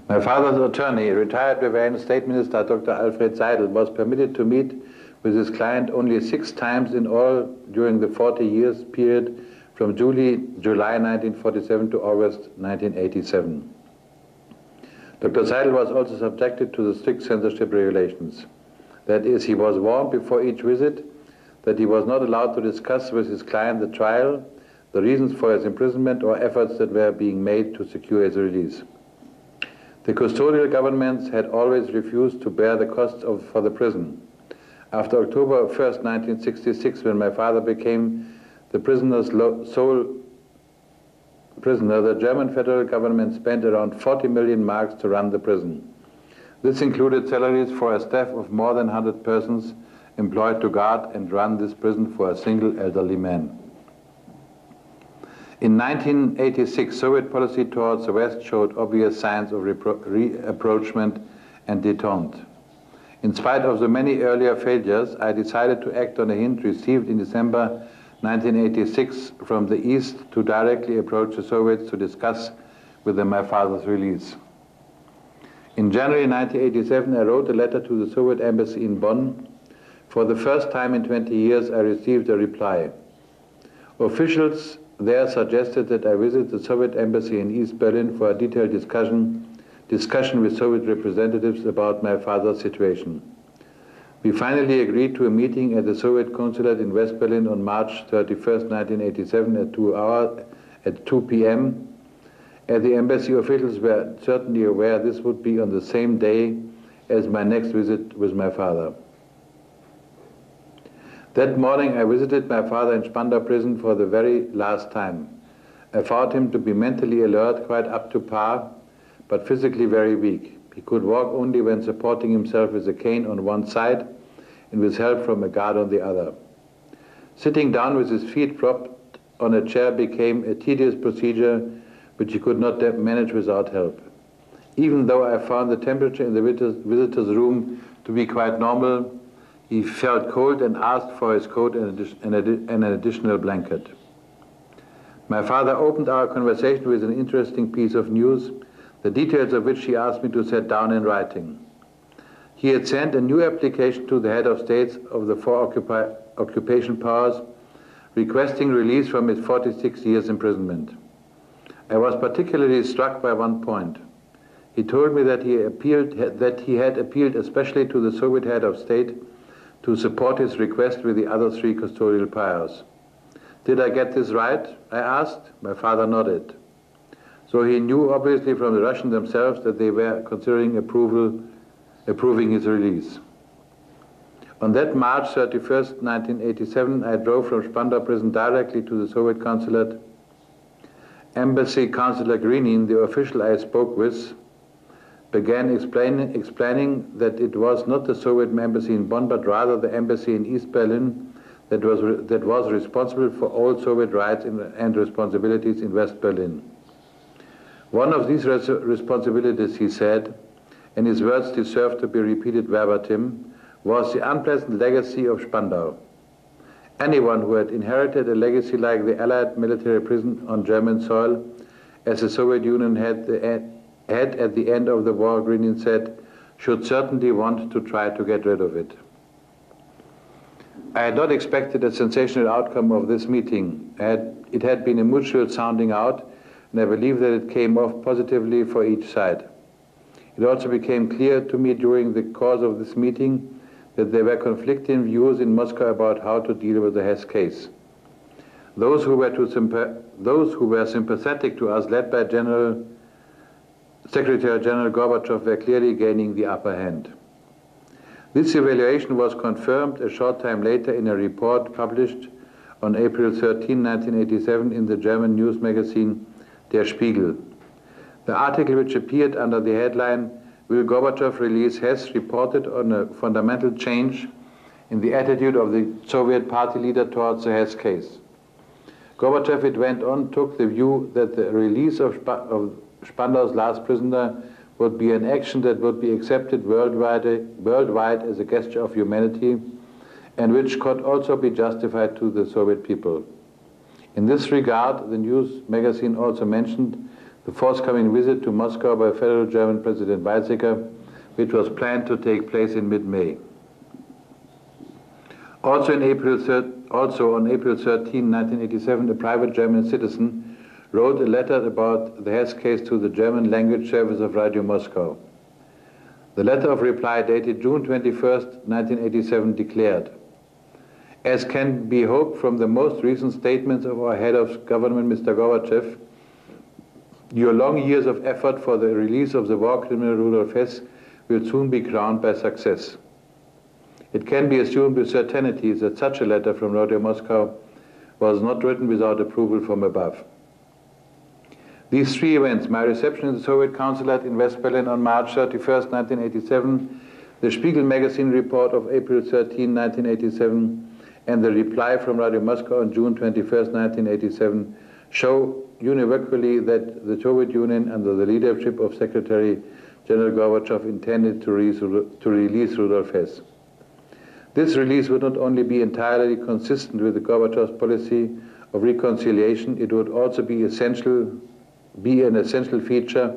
My father's attorney, retired Bavarian State Minister Dr. Alfred Seidel, was permitted to meet with his client only 6 times in all during the 40 years period from July 1947 to August 1987. Dr. Seidel was also subjected to the strict censorship regulations. That is, he was warned before each visit that he was not allowed to discuss with his client the trial, the reasons for his imprisonment, or efforts that were being made to secure his release. The custodial governments had always refused to bear the costs for the prison. After October 1st, 1966, when my father became the prisoner's sole prisoner, the German federal government spent around 40 million marks to run the prison. This included salaries for a staff of more than 100 persons employed to guard and run this prison for a single elderly man. In 1986, Soviet policy towards the West showed obvious signs of rapprochement and détente. In spite of the many earlier failures, I decided to act on a hint received in December 1986 from the East to directly approach the Soviets to discuss with them my father's release. In January 1987, I wrote a letter to the Soviet embassy in Bonn. For the first time in 20 years, I received a reply. Officials there suggested that I visit the Soviet embassy in East Berlin for a detailed discussion with Soviet representatives about my father's situation. We finally agreed to a meeting at the Soviet consulate in West Berlin on March 31st, 1987 at 2 p.m. As the embassy officials were certainly aware this would be on the same day as my next visit with my father. That morning I visited my father in Spandau prison for the very last time. I found him to be mentally alert, quite up to par, but physically very weak. He could walk only when supporting himself with a cane on one side and with help from a guard on the other. Sitting down with his feet propped on a chair became a tedious procedure which he could not manage without help. Even though I found the temperature in the visitor's room to be quite normal, he felt cold and asked for his coat and an additional blanket. My father opened our conversation with an interesting piece of news, the details of which he asked me to set down in writing. He had sent a new application to the head of states of the four occupation powers, requesting release from his 46 years imprisonment. I was particularly struck by one point. He told me that he had appealed especially to the Soviet head of state to support his request with the other three custodial powers. Did I get this right? I asked. My father nodded. So he knew obviously from the Russians themselves that they were considering approving his release. On that March 31st, 1987, I drove from Spandau prison directly to the Soviet consulate. Embassy Counselor Greenin, the official I spoke with, began explaining that it was not the Soviet embassy in Bonn, but rather the embassy in East Berlin that was responsible for all Soviet rights and responsibilities in West Berlin. One of these responsibilities, he said, and his words deserve to be repeated verbatim, was the unpleasant legacy of Spandau. Anyone who had inherited a legacy like the Allied military prison on German soil, as the Soviet Union had at the end of the war, Greenin said, should certainly want to try to get rid of it. I had not expected a sensational outcome of this meeting. It had been a mutual sounding out, and I believe that it came off positively for each side. It also became clear to me during the course of this meeting that there were conflicting views in Moscow about how to deal with the Hess case. Those who were sympathetic to us, led by Secretary General Gorbachev, were clearly gaining the upper hand. This evaluation was confirmed a short time later in a report published on April 13, 1987 in the German news magazine Der Spiegel. The article, which appeared under the headline, "Will Gorbachev release Hess?" reported on a fundamental change in the attitude of the Soviet party leader towards the Hess case. Gorbachev, it went on, took the view that the release of Spandau's last prisoner would be an action that would be accepted worldwide as a gesture of humanity, and which could also be justified to the Soviet people. In this regard, the news magazine also mentioned the forthcoming visit to Moscow by Federal German President Weizsäcker, which was planned to take place in mid-May. Also Also on April 13, 1987, a private German citizen wrote a letter about the Hess case to the German language service of Radio Moscow. The letter of reply dated June 21, 1987 declared, "As can be hoped from the most recent statements of our head of government, Mr. Gorbachev, your long years of effort for the release of the war criminal Rudolf Hess will soon be crowned by success. It can be assumed with certainty that such a letter from Radio Moscow was not written without approval from above." These three events, my reception in the Soviet consulate in West Berlin on March 31, 1987, the Spiegel magazine report of April 13, 1987, and the reply from Radio Moscow on June 21, 1987, show unequivocally that the Soviet Union, under the leadership of Secretary General Gorbachev, intended to release Rudolf Hess. This release would not only be entirely consistent with the Gorbachev's policy of reconciliation, it would also be an essential feature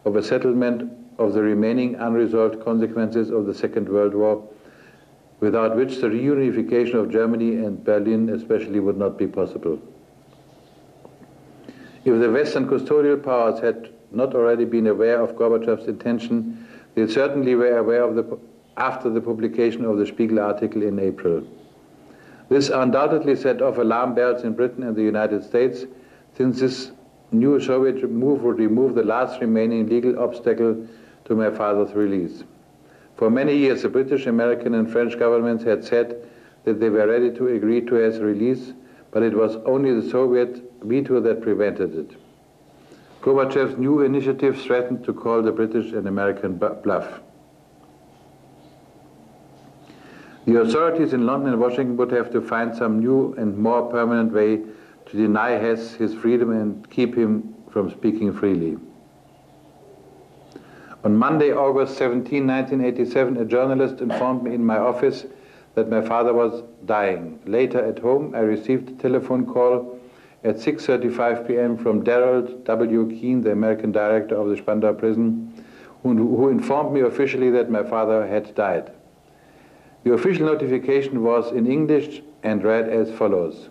of a settlement of the remaining unresolved consequences of the Second World War, without which the reunification of Germany and Berlin especially would not be possible. If the Western custodial powers had not already been aware of Gorbachev's intention, they certainly were aware of after the publication of the Spiegel article in April. This undoubtedly set off alarm bells in Britain and the United States, since this new Soviet move would remove the last remaining legal obstacle to my father's release. For many years, the British, American, and French governments had said that they were ready to agree to his release, but it was only the Soviet veto that prevented it. Gorbachev's new initiative threatened to call the British and American bluff. The authorities in London and Washington would have to find some new and more permanent way to deny Hess his freedom and keep him from speaking freely. On Monday, August 17, 1987, a journalist informed me in my office that my father was dying. Later at home, I received a telephone call at 6:35 p.m. from Darrell W. Keene, the American director of the Spandau prison, who informed me officially that my father had died. The official notification was in English and read as follows: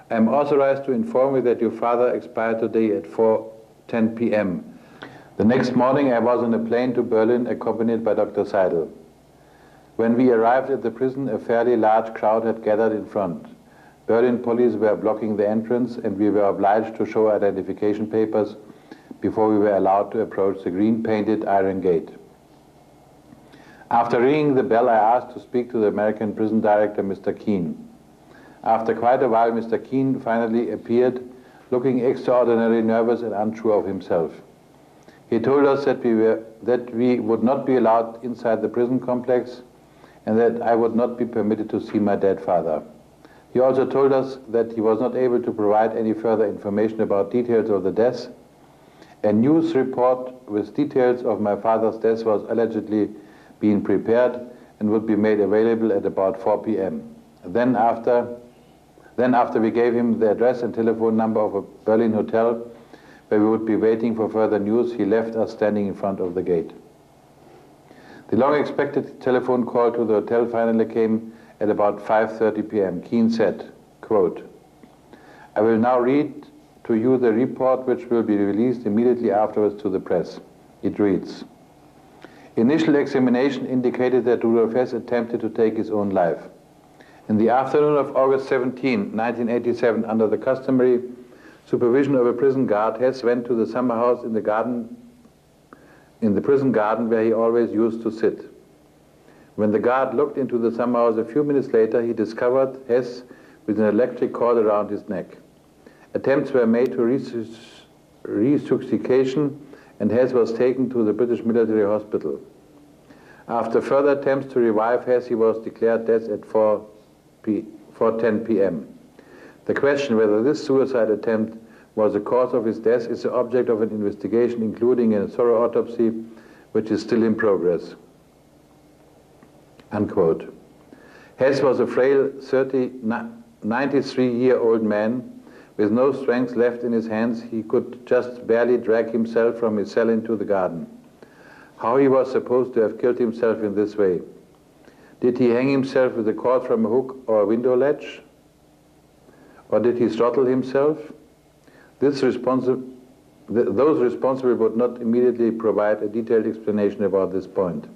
"I am authorized to inform you that your father expired today at 4:10 p.m. The next morning I was on a plane to Berlin accompanied by Dr. Seidel. When we arrived at the prison, a fairly large crowd had gathered in front. Berlin police were blocking the entrance and we were obliged to show identification papers before we were allowed to approach the green-painted iron gate. After ringing the bell, I asked to speak to the American prison director, Mr. Keene. After quite a while, Mr. Keene finally appeared, looking extraordinarily nervous and unsure of himself. He told us that we would not be allowed inside the prison complex and that I would not be permitted to see my dead father. He also told us that he was not able to provide any further information about details of the death. A news report with details of my father's death was allegedly being prepared and would be made available at about 4 p.m. Then after we gave him the address and telephone number of a Berlin hotel where we would be waiting for further news, he left us standing in front of the gate. The long-expected telephone call to the hotel finally came at about 5:30 p.m. Keene said, quote, "I will now read to you the report which will be released immediately afterwards to the press." It reads, "Initial examination indicated that Rudolf Hess attempted to take his own life. In the afternoon of August 17, 1987, under the customary supervision of a prison guard, Hess went to the summer house in the prison garden where he always used to sit. When the guard looked into the summer house a few minutes later, he discovered Hess with an electric cord around his neck. Attempts were made to resuscitation, and Hess was taken to the British military hospital. After further attempts to revive Hess, he was declared dead at 4:10 p.m. The question whether this suicide attempt was the cause of his death is the object of an investigation, including a thorough autopsy, which is still in progress." Unquote. Hess was a frail 93-year-old man with no strength left in his hands. He could just barely drag himself from his cell into the garden. How he was supposed to have killed himself in this way? Did he hang himself with a cord from a hook or a window ledge? Or did he throttle himself? Those responsible would not immediately provide a detailed explanation about this point.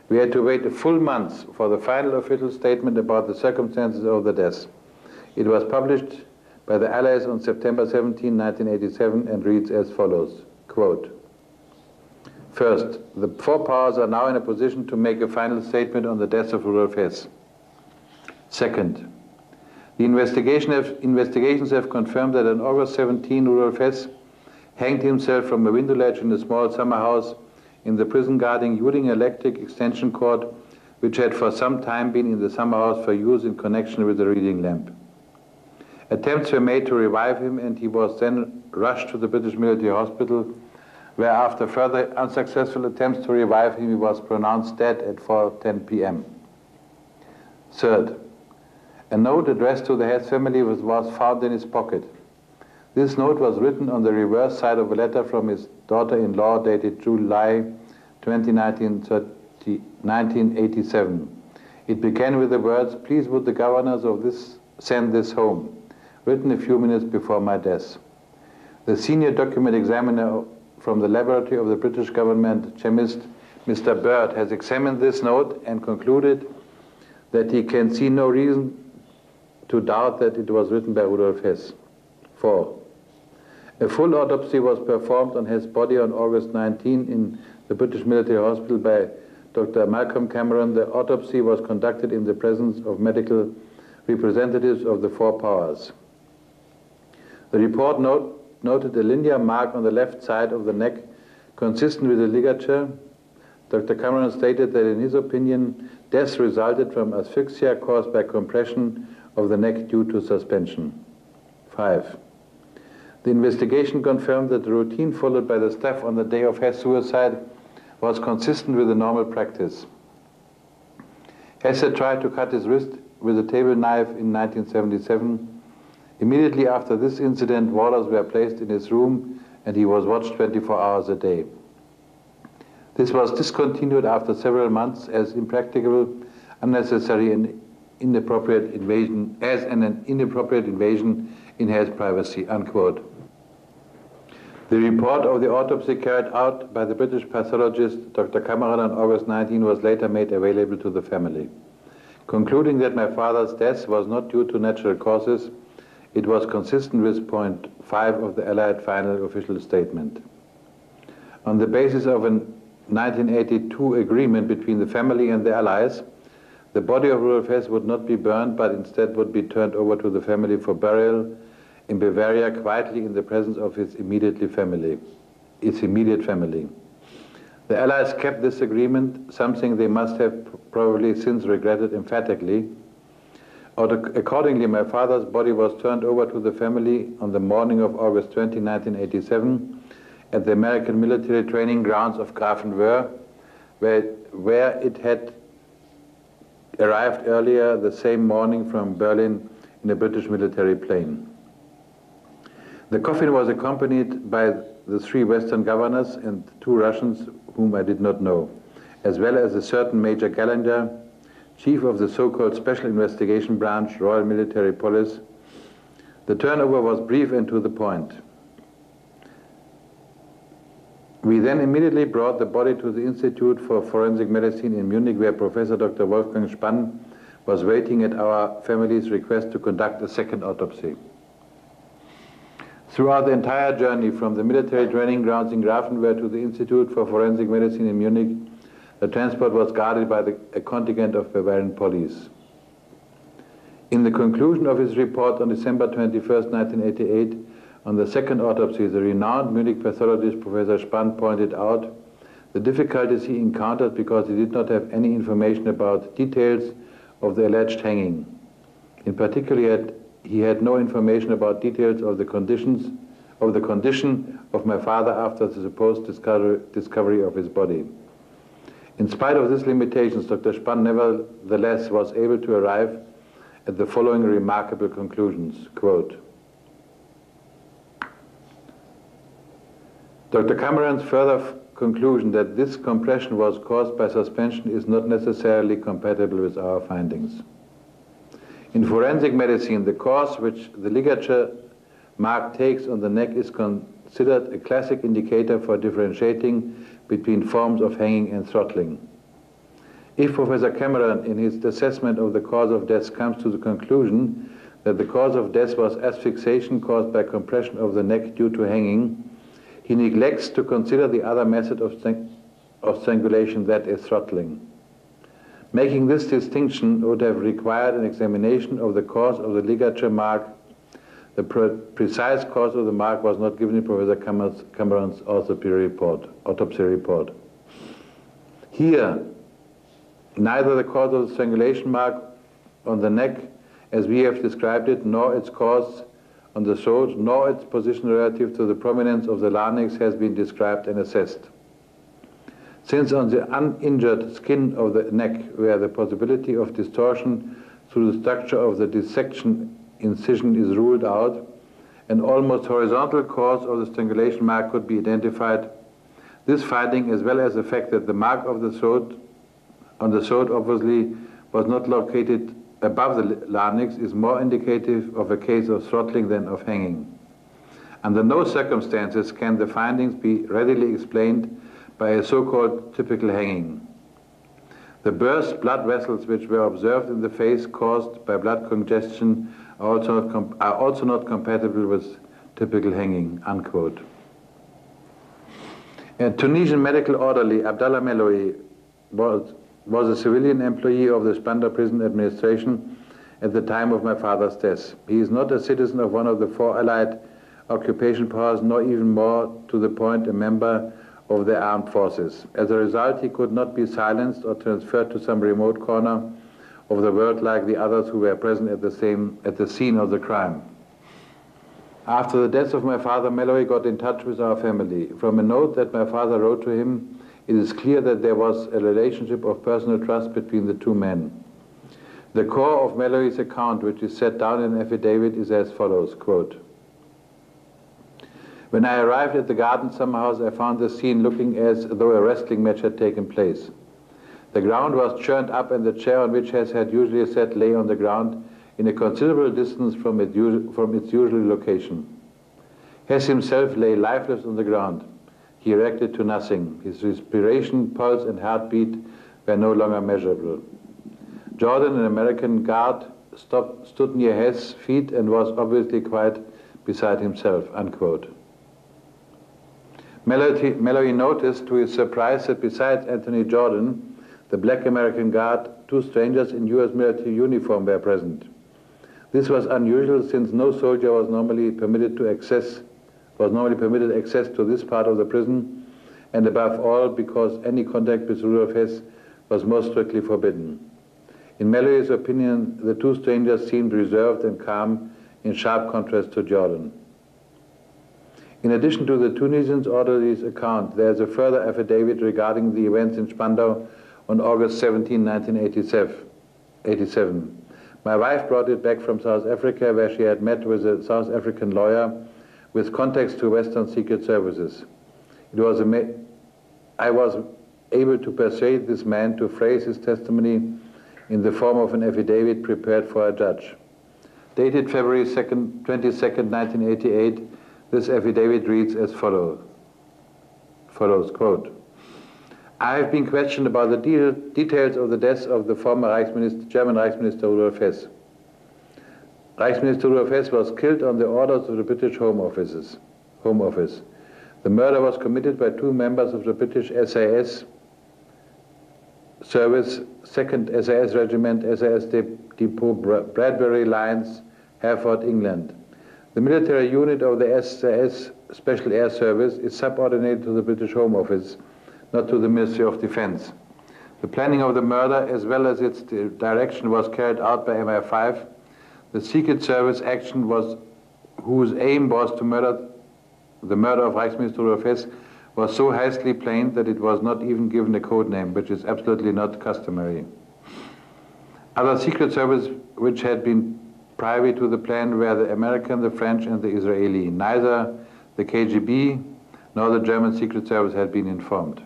We had to wait a full month for the final official statement about the circumstances of the death. It was published by the Allies on September 17, 1987, and reads as follows, quote, "First, the four powers are now in a position to make a final statement on the death of Rudolf Hess. Second, the investigations have confirmed that on August 17, Rudolf Hess hanged himself from a window ledge in a small summer house in the prison guarding using electric extension cord, which had for some time been in the summer house for use in connection with the reading lamp. Attempts were made to revive him, and he was then rushed to the British military hospital, where after further unsuccessful attempts to revive him, he was pronounced dead at 4:10 p.m. Third, a note addressed to the Hess family was found in his pocket. This note was written on the reverse side of a letter from his daughter-in-law dated July 20, 1987. It began with the words, "Please would the governors of this send this home," written a few minutes before my death. The senior document examiner from the laboratory of the British government chemist, Mr. Bird, has examined this note and concluded that he can see no reason to doubt that it was written by Rudolf Hess. 4. A full autopsy was performed on Hess' body on August 19 in the British military hospital by Dr. Malcolm Cameron. The autopsy was conducted in the presence of medical representatives of the four powers. The report noted a linear mark on the left side of the neck consistent with the ligature. Dr. Cameron stated that in his opinion, death resulted from asphyxia caused by compression of the neck due to suspension. 5. The investigation confirmed that the routine followed by the staff on the day of Hess' suicide was consistent with the normal practice. Hess had tried to cut his wrist with a table knife in 1977. Immediately after this incident, warders were placed in his room and he was watched 24 hours a day. This was discontinued after several months as impracticable, unnecessary, and inappropriate invasion in Hess' privacy, unquote. The report of the autopsy carried out by the British pathologist Dr. Cameron on August 19 was later made available to the family. Concluding that my father's death was not due to natural causes, it was consistent with point 5 of the Allied final official statement. On the basis of a 1982 agreement between the family and the Allies, the body of Rudolf Hess would not be burned, but instead would be turned over to the family for burial in Bavaria, quietly in the presence of its immediate family. The Allies kept this agreement, something they must have probably since regretted emphatically. Accordingly, my father's body was turned over to the family on the morning of August 20, 1987, at the American military training grounds of Grafenwöhr, where it had arrived earlier the same morning from Berlin in a British military plane. The coffin was accompanied by the 3 Western governors and 2 Russians whom I did not know, as well as a certain Major Gallinger, chief of the so-called Special Investigation Branch, Royal Military Police. The turnover was brief and to the point. We then immediately brought the body to the Institute for Forensic Medicine in Munich, where Professor Dr. Wolfgang Spann was waiting at our family's request to conduct a second autopsy. Throughout the entire journey from the military training grounds in Grafenwöhr to the Institute for Forensic Medicine in Munich, the transport was guarded by a contingent of Bavarian police. In the conclusion of his report on December 21, 1988, on the second autopsy, the renowned Munich pathologist Professor Spann pointed out the difficulties he encountered because he did not have any information about details of the alleged hanging. In particular, he had no information about details of the condition of my father after the supposed discovery of his body. In spite of these limitations, Dr. Spann nevertheless was able to arrive at the following remarkable conclusions. Quote, Dr. Cameron's further conclusion that this compression was caused by suspension is not necessarily compatible with our findings. In forensic medicine, the course which the ligature mark takes on the neck is considered a classic indicator for differentiating between forms of hanging and throttling. If Professor Cameron, in his assessment of the cause of death, comes to the conclusion that the cause of death was asphyxiation caused by compression of the neck due to hanging, he neglects to consider the other method of strangulation, that is throttling. Making this distinction would have required an examination of the cause of the ligature mark. The precise cause of the mark was not given in Professor Cameron's autopsy report. Here, neither the cause of the strangulation mark on the neck, as we have described it, nor its cause on the throat, nor its position relative to the prominence of the larynx has been described and assessed. Since on the uninjured skin of the neck, where the possibility of distortion through the structure of the dissection incision is ruled out, an almost horizontal cause of the strangulation mark could be identified. This finding, as well as the fact that the mark of the throat on the throat obviously was not located above the larynx, is more indicative of a case of throttling than of hanging. Under no circumstances can the findings be readily explained by a so-called typical hanging. The burst blood vessels which were observed in the face caused by blood congestion are also not compatible with typical hanging, unquote. A Tunisian medical orderly, Abdallah Meloui, was a civilian employee of the Spandau prison administration at the time of my father's death. He is not a citizen of one of the four allied occupation powers, nor even more to the point a member of the armed forces. As a result, he could not be silenced or transferred to some remote corner of the world like the others who were present at the scene of the crime. After the death of my father, Meloui got in touch with our family. From a note that my father wrote to him, it is clear that there was a relationship of personal trust between the two men. The core of Meloui's account, which is set down in an affidavit, is as follows, quote, "When I arrived at the garden summer house, I found the scene looking as though a wrestling match had taken place. The ground was churned up and the chair on which Hess had usually sat lay on the ground in a considerable distance from its usual location. Hess himself lay lifeless on the ground. He reacted to nothing. His respiration, pulse and heartbeat were no longer measurable. Jordan, an American guard, stood near Hess' feet and was obviously quite beside himself," unquote. Meloui noticed to his surprise that besides Anthony Jordan, the black American guard, two strangers in US military uniform were present. This was unusual since no soldier was normally permitted access to this part of the prison, and above all because any contact with Rudolf Hess was most strictly forbidden. In Meloui's opinion, the two strangers seemed reserved and calm, in sharp contrast to Jordan. In addition to the Tunisian's orderly's account, there is a further affidavit regarding the events in Spandau on August 17, 1987. My wife brought it back from South Africa, where she had met with a South African lawyer with contacts to Western secret services. I was able to persuade this man to phrase his testimony in the form of an affidavit prepared for a judge. Dated February 22nd, 1988, this affidavit reads as follows, quote, "I have been questioned about the details of the death of the former German Reichsminister Rudolf Hess. Reichsminister Rudolf Hess was killed on the orders of the British Home Office. The murder was committed by two members of the British SAS service, 2nd SAS Regiment, SAS Depot Bradbury Lines, Hereford, England. The military unit of the SAS Special Air Service is subordinated to the British Home Office, not to the Ministry of Defense. The planning of the murder, as well as its direction, was carried out by MI5. The Secret Service action whose aim was the murder of Reichsminister Rudolf Hess, was so hastily planned that it was not even given a code name, which is absolutely not customary. Other Secret Service which had been privy to the plan were the American, the French, and the Israeli. Neither the KGB nor the German Secret Service had been informed.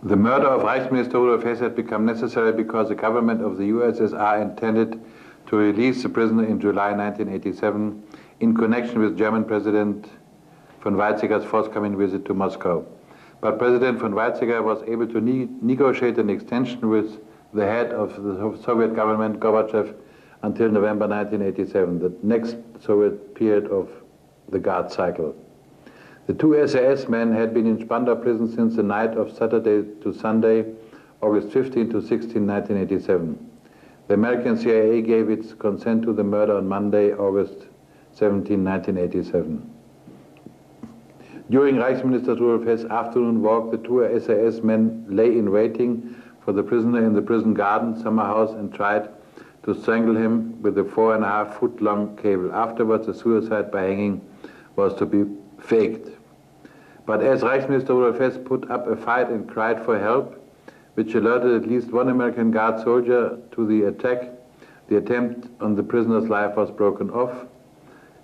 The murder of Reichsminister Rudolf Hess had become necessary because the government of the USSR intended to release the prisoner in July 1987 in connection with German President von Weizsäcker's forthcoming visit to Moscow. But President von Weizsäcker was able to negotiate an extension with the head of the Soviet government, Gorbachev, until November 1987, the next Soviet period of the guard cycle. The two SAS men had been in Spandau prison since the night of Saturday to Sunday, August 15 to 16, 1987. The American CIA gave its consent to the murder on Monday, August 17, 1987. During Reichsminister Rudolf Hess' afternoon walk, the two SAS men lay in waiting for the prisoner in the prison garden, summer house, and tried to strangle him with a 4.5-foot-long cable. Afterwards, a suicide by hanging was to be faked. But as Reichsminister Rudolf Hess put up a fight and cried for help, which alerted at least one American guard soldier to the attack, the attempt on the prisoner's life was broken off,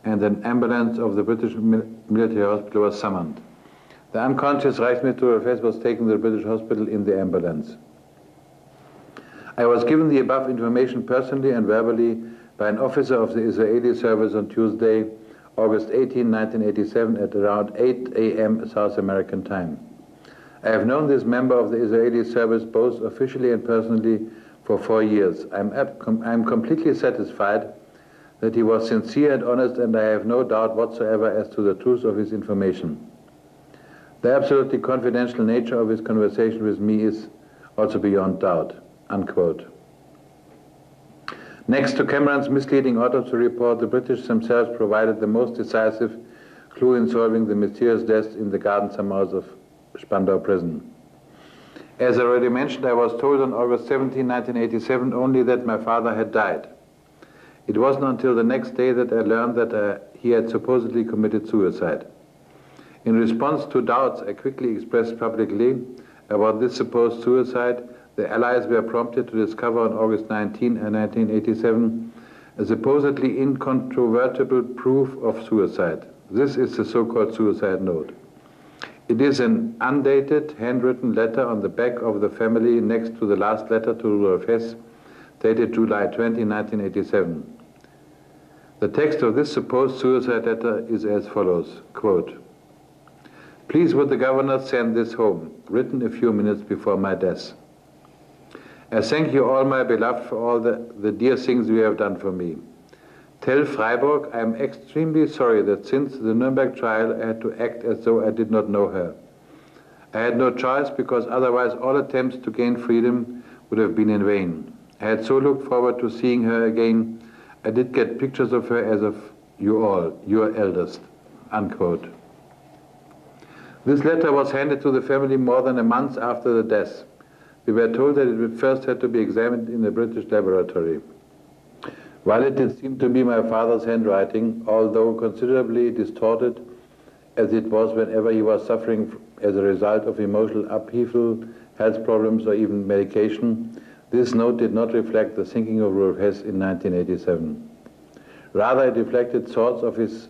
and an ambulance of the British military hospital was summoned. The unconscious Reichsminister Rudolf Hess was taken to the British hospital in the ambulance. I was given the above information personally and verbally by an officer of the Israeli service on Tuesday, August 18, 1987, at around 8 a.m. South American time. I have known this member of the Israeli service both officially and personally for 4 years. I'm completely satisfied that he was sincere and honest, and I have no doubt whatsoever as to the truth of his information. The absolutely confidential nature of his conversation with me is also beyond doubt." Unquote. Next to Cameron's misleading autopsy report, the British themselves provided the most decisive clue in solving the mysterious deaths in the garden summers of Spandau prison. As I already mentioned, I was told on August 17, 1987, only that my father had died. It wasn't until the next day that I learned that he had supposedly committed suicide. In response to doubts I quickly expressed publicly about this supposed suicide, the Allies were prompted to discover on August 19, 1987, a supposedly incontrovertible proof of suicide. This is the so-called suicide note. It is an undated, handwritten letter on the back of the family next to the last letter to Rudolf Hess, dated July 20, 1987. The text of this supposed suicide letter is as follows, quote, "Please would the governor send this home, written a few minutes before my death. I thank you all, my beloved, for all the dear things you have done for me. Tell Freiburg I am extremely sorry that since the Nuremberg trial I had to act as though I did not know her. I had no choice because otherwise all attempts to gain freedom would have been in vain. I had so looked forward to seeing her again. I did get pictures of her as of you all, your eldest." Unquote. This letter was handed to the family more than a month after the death. We were told that it would first have to be examined in a British laboratory. While it did seem to be my father's handwriting, although considerably distorted as it was whenever he was suffering as a result of emotional upheaval, health problems, or even medication, this note did not reflect the thinking of Rudolf Hess in 1987. Rather, it reflected thoughts of his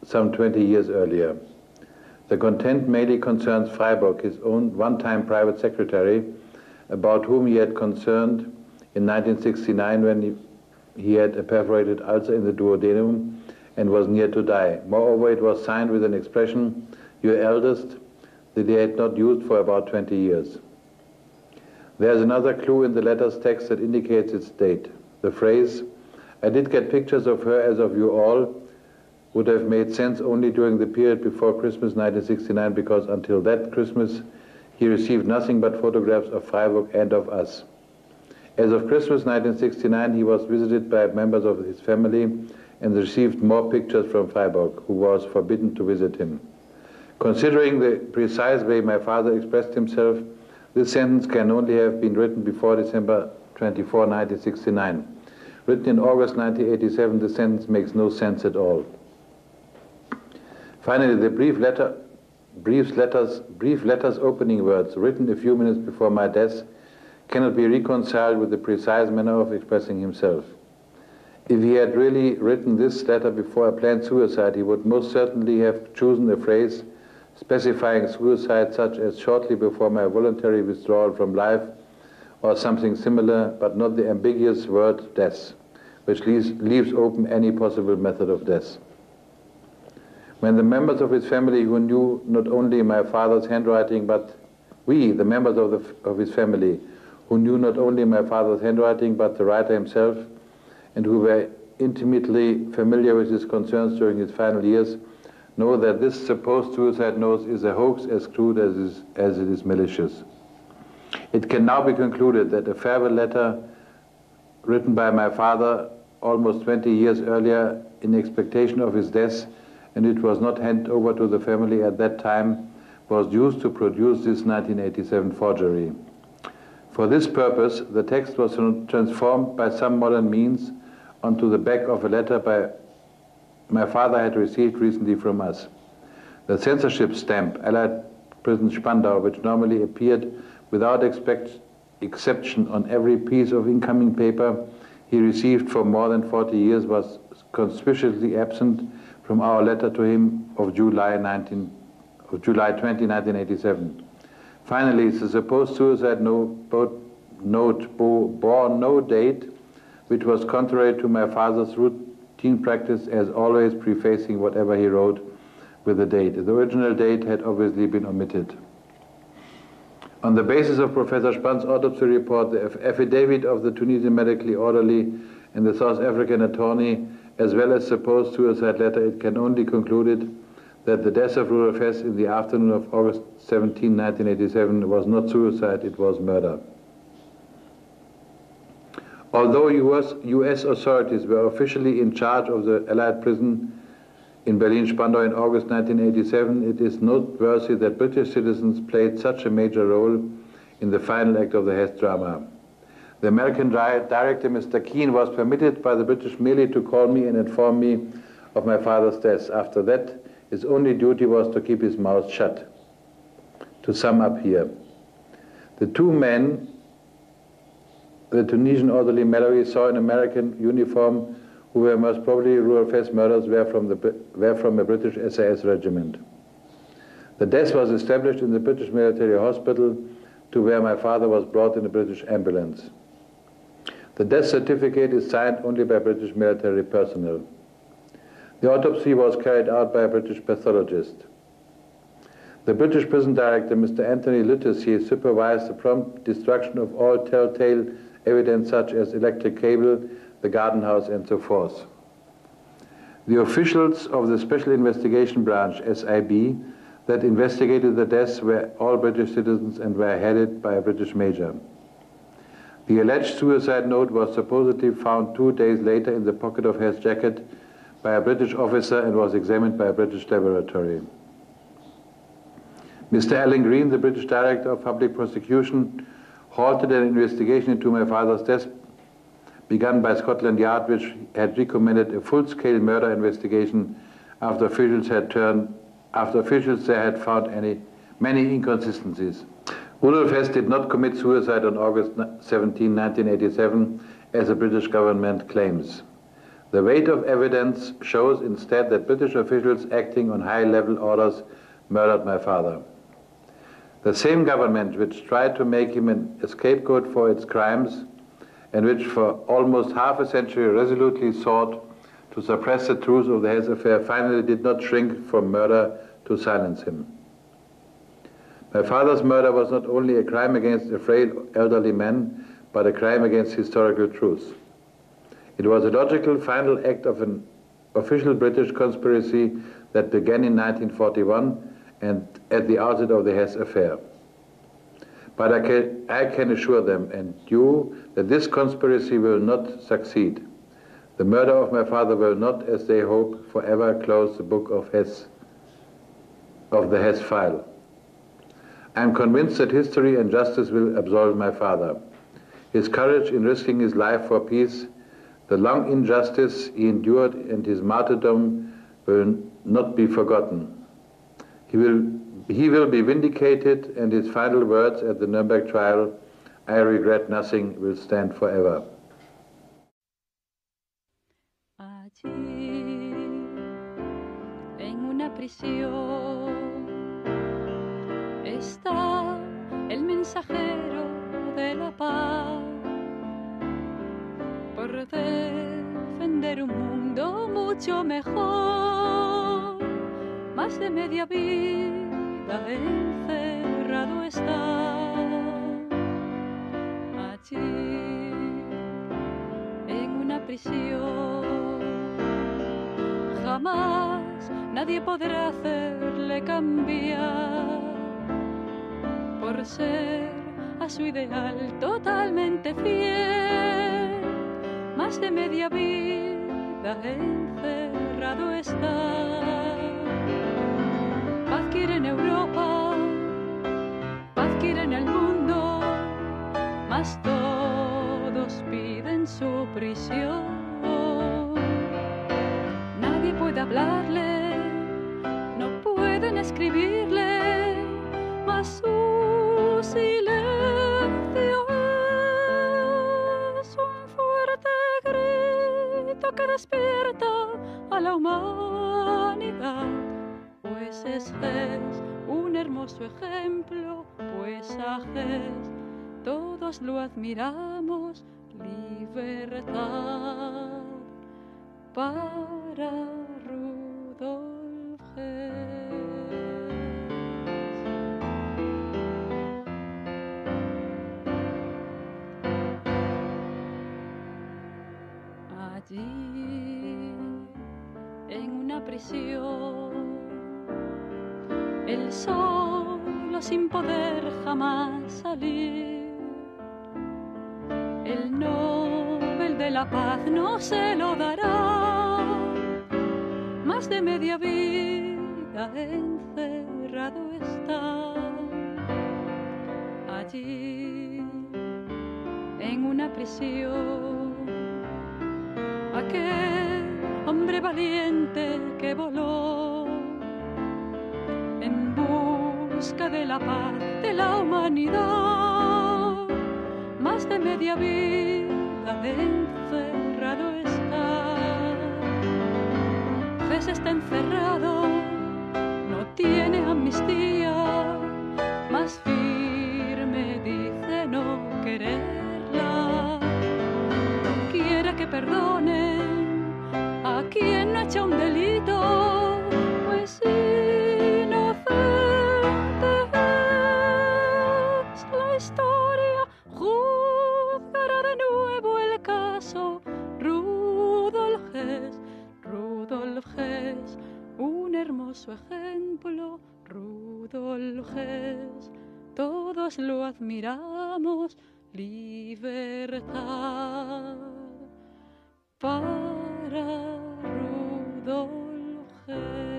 some 20 years earlier. The content mainly concerns Freiburg, his own one-time private secretary, about whom he had concerned in 1969 when he had a perforated ulcer in the duodenum and was near to die. Moreover, it was signed with an expression, "your eldest," that he had not used for about 20 years. There is another clue in the letter's text that indicates its date. The phrase, "I did get pictures of her as of you all," would have made sense only during the period before Christmas 1969, because until that Christmas he received nothing but photographs of Freiburg and of us. As of Christmas 1969, he was visited by members of his family and received more pictures from Freiburg, who was forbidden to visit him. Considering the precise way my father expressed himself, this sentence can only have been written before December 24, 1969. Written in August 1987, the sentence makes no sense at all. Finally, the brief letter's opening words, "written a few minutes before my death," cannot be reconciled with the precise manner of expressing himself. If he had really written this letter before a planned suicide, he would most certainly have chosen a phrase specifying suicide, such as "shortly before my voluntary withdrawal from life," or something similar, but not the ambiguous word "death," which leaves open any possible method of death. When the members of his family who knew not only my father's handwriting, but the members of his family who knew not only my father's handwriting, but the writer himself, and who were intimately familiar with his concerns during his final years, know that this supposed suicide note is a hoax as crude as it is malicious. It can now be concluded that a farewell letter written by my father almost 20 years earlier in expectation of his death, and it was not handed over to the family at that time, was used to produce this 1987 forgery. For this purpose, the text was transformed by some modern means onto the back of a letter my father had received recently from us. The censorship stamp, Allied Prison Spandau, which normally appeared without exception on every piece of incoming paper he received for more than 40 years, was conspicuously absent from our letter to him of July 20, 1987. Finally, the supposed suicide note bore no date, which was contrary to my father's routine practice, as always prefacing whatever he wrote with a date. The original date had obviously been omitted. On the basis of Professor Spann's autopsy report, the affidavit of the Tunisian medical orderly and the South African attorney, as well as supposed suicide letter, it can only concluded that the death of Rudolf Hess in the afternoon of August 17, 1987 was not suicide, it was murder. Although US authorities were officially in charge of the Allied prison in Berlin-Spandau in August 1987, it is noteworthy that British citizens played such a major role in the final act of the Hess drama. The American director, Mr. Keane, was permitted by the British merely to call me and inform me of my father's death. After that, his only duty was to keep his mouth shut. To sum up here, the two men the Tunisian orderly Mallory saw in American uniform, who were most probably Rudolf Hess murderers, were from a British SAS regiment. The death was established in the British military hospital, to where my father was brought in a British ambulance. The death certificate is signed only by British military personnel. The autopsy was carried out by a British pathologist. The British prison director, Mr. Anthony Littersey, supervised the prompt destruction of all telltale evidence such as electric cable, the garden house, and so forth. The officials of the Special Investigation Branch, SIB, that investigated the deaths were all British citizens and were headed by a British major. The alleged suicide note was supposedly found 2 days later in the pocket of Hess' jacket by a British officer and was examined by a British laboratory. Mr. Alan Green, the British Director of Public Prosecution, halted an investigation into my father's death begun by Scotland Yard, which had recommended a full-scale murder investigation after officials there had found many inconsistencies. Rudolf Hess did not commit suicide on August 17, 1987, as the British government claims. The weight of evidence shows instead that British officials acting on high-level orders murdered my father. The same government which tried to make him a scapegoat for its crimes, and which for almost half a century resolutely sought to suppress the truth of the Hess affair, finally did not shrink from murder to silence him. My father's murder was not only a crime against a frail elderly man, but a crime against historical truth. It was a logical final act of an official British conspiracy that began in 1941 and at the outset of the Hess affair. But I can assure them and you that this conspiracy will not succeed. The murder of my father will not, as they hope, forever close the book of the Hess file. I am convinced that history and justice will absolve my father. His courage in risking his life for peace, the long injustice he endured, and his martyrdom will not be forgotten. He will be vindicated, and his final words at the Nuremberg trial, "I regret nothing," will stand forever. Allí, en una prisión, está el mensajero de la paz. Por dentro mucho mejor. Más de media vida encerrado está allí en una prisión. Jamás nadie podrá hacerle cambiar por ser a su ideal totalmente fiel. Más de media vida encerrado está. Paz quiere en Europa, paz quiere en el mundo, mas todos piden su prisión. Nadie puede hablarle, no pueden escribirle, mas su silencio es un fuerte grito que despierta a la humanidad. Pues es Hess un hermoso ejemplo, pues a Hess todos lo admiramos. Libertad para Rudolf Hess. Allí en una prisión, él solo sin poder jamás salir. El Nobel de la Paz no se lo dará. Más de media vida encerrado está allí en una prisión. Aquel hombre valiente que voló en busca de la paz de la humanidad. Más de media vida encerrado está. Hess está encerrado, no tiene amnistía, más firme dice no quererla. No quiere que perdonen a quien no ha hecho un delito, pues inocente es la historia. Juzgará de nuevo el caso Rudolf Hess, Rudolf Hess, un hermoso ejemplo. Rudolf Hess, todos lo admiramos. Libertad para Rudolf Hess.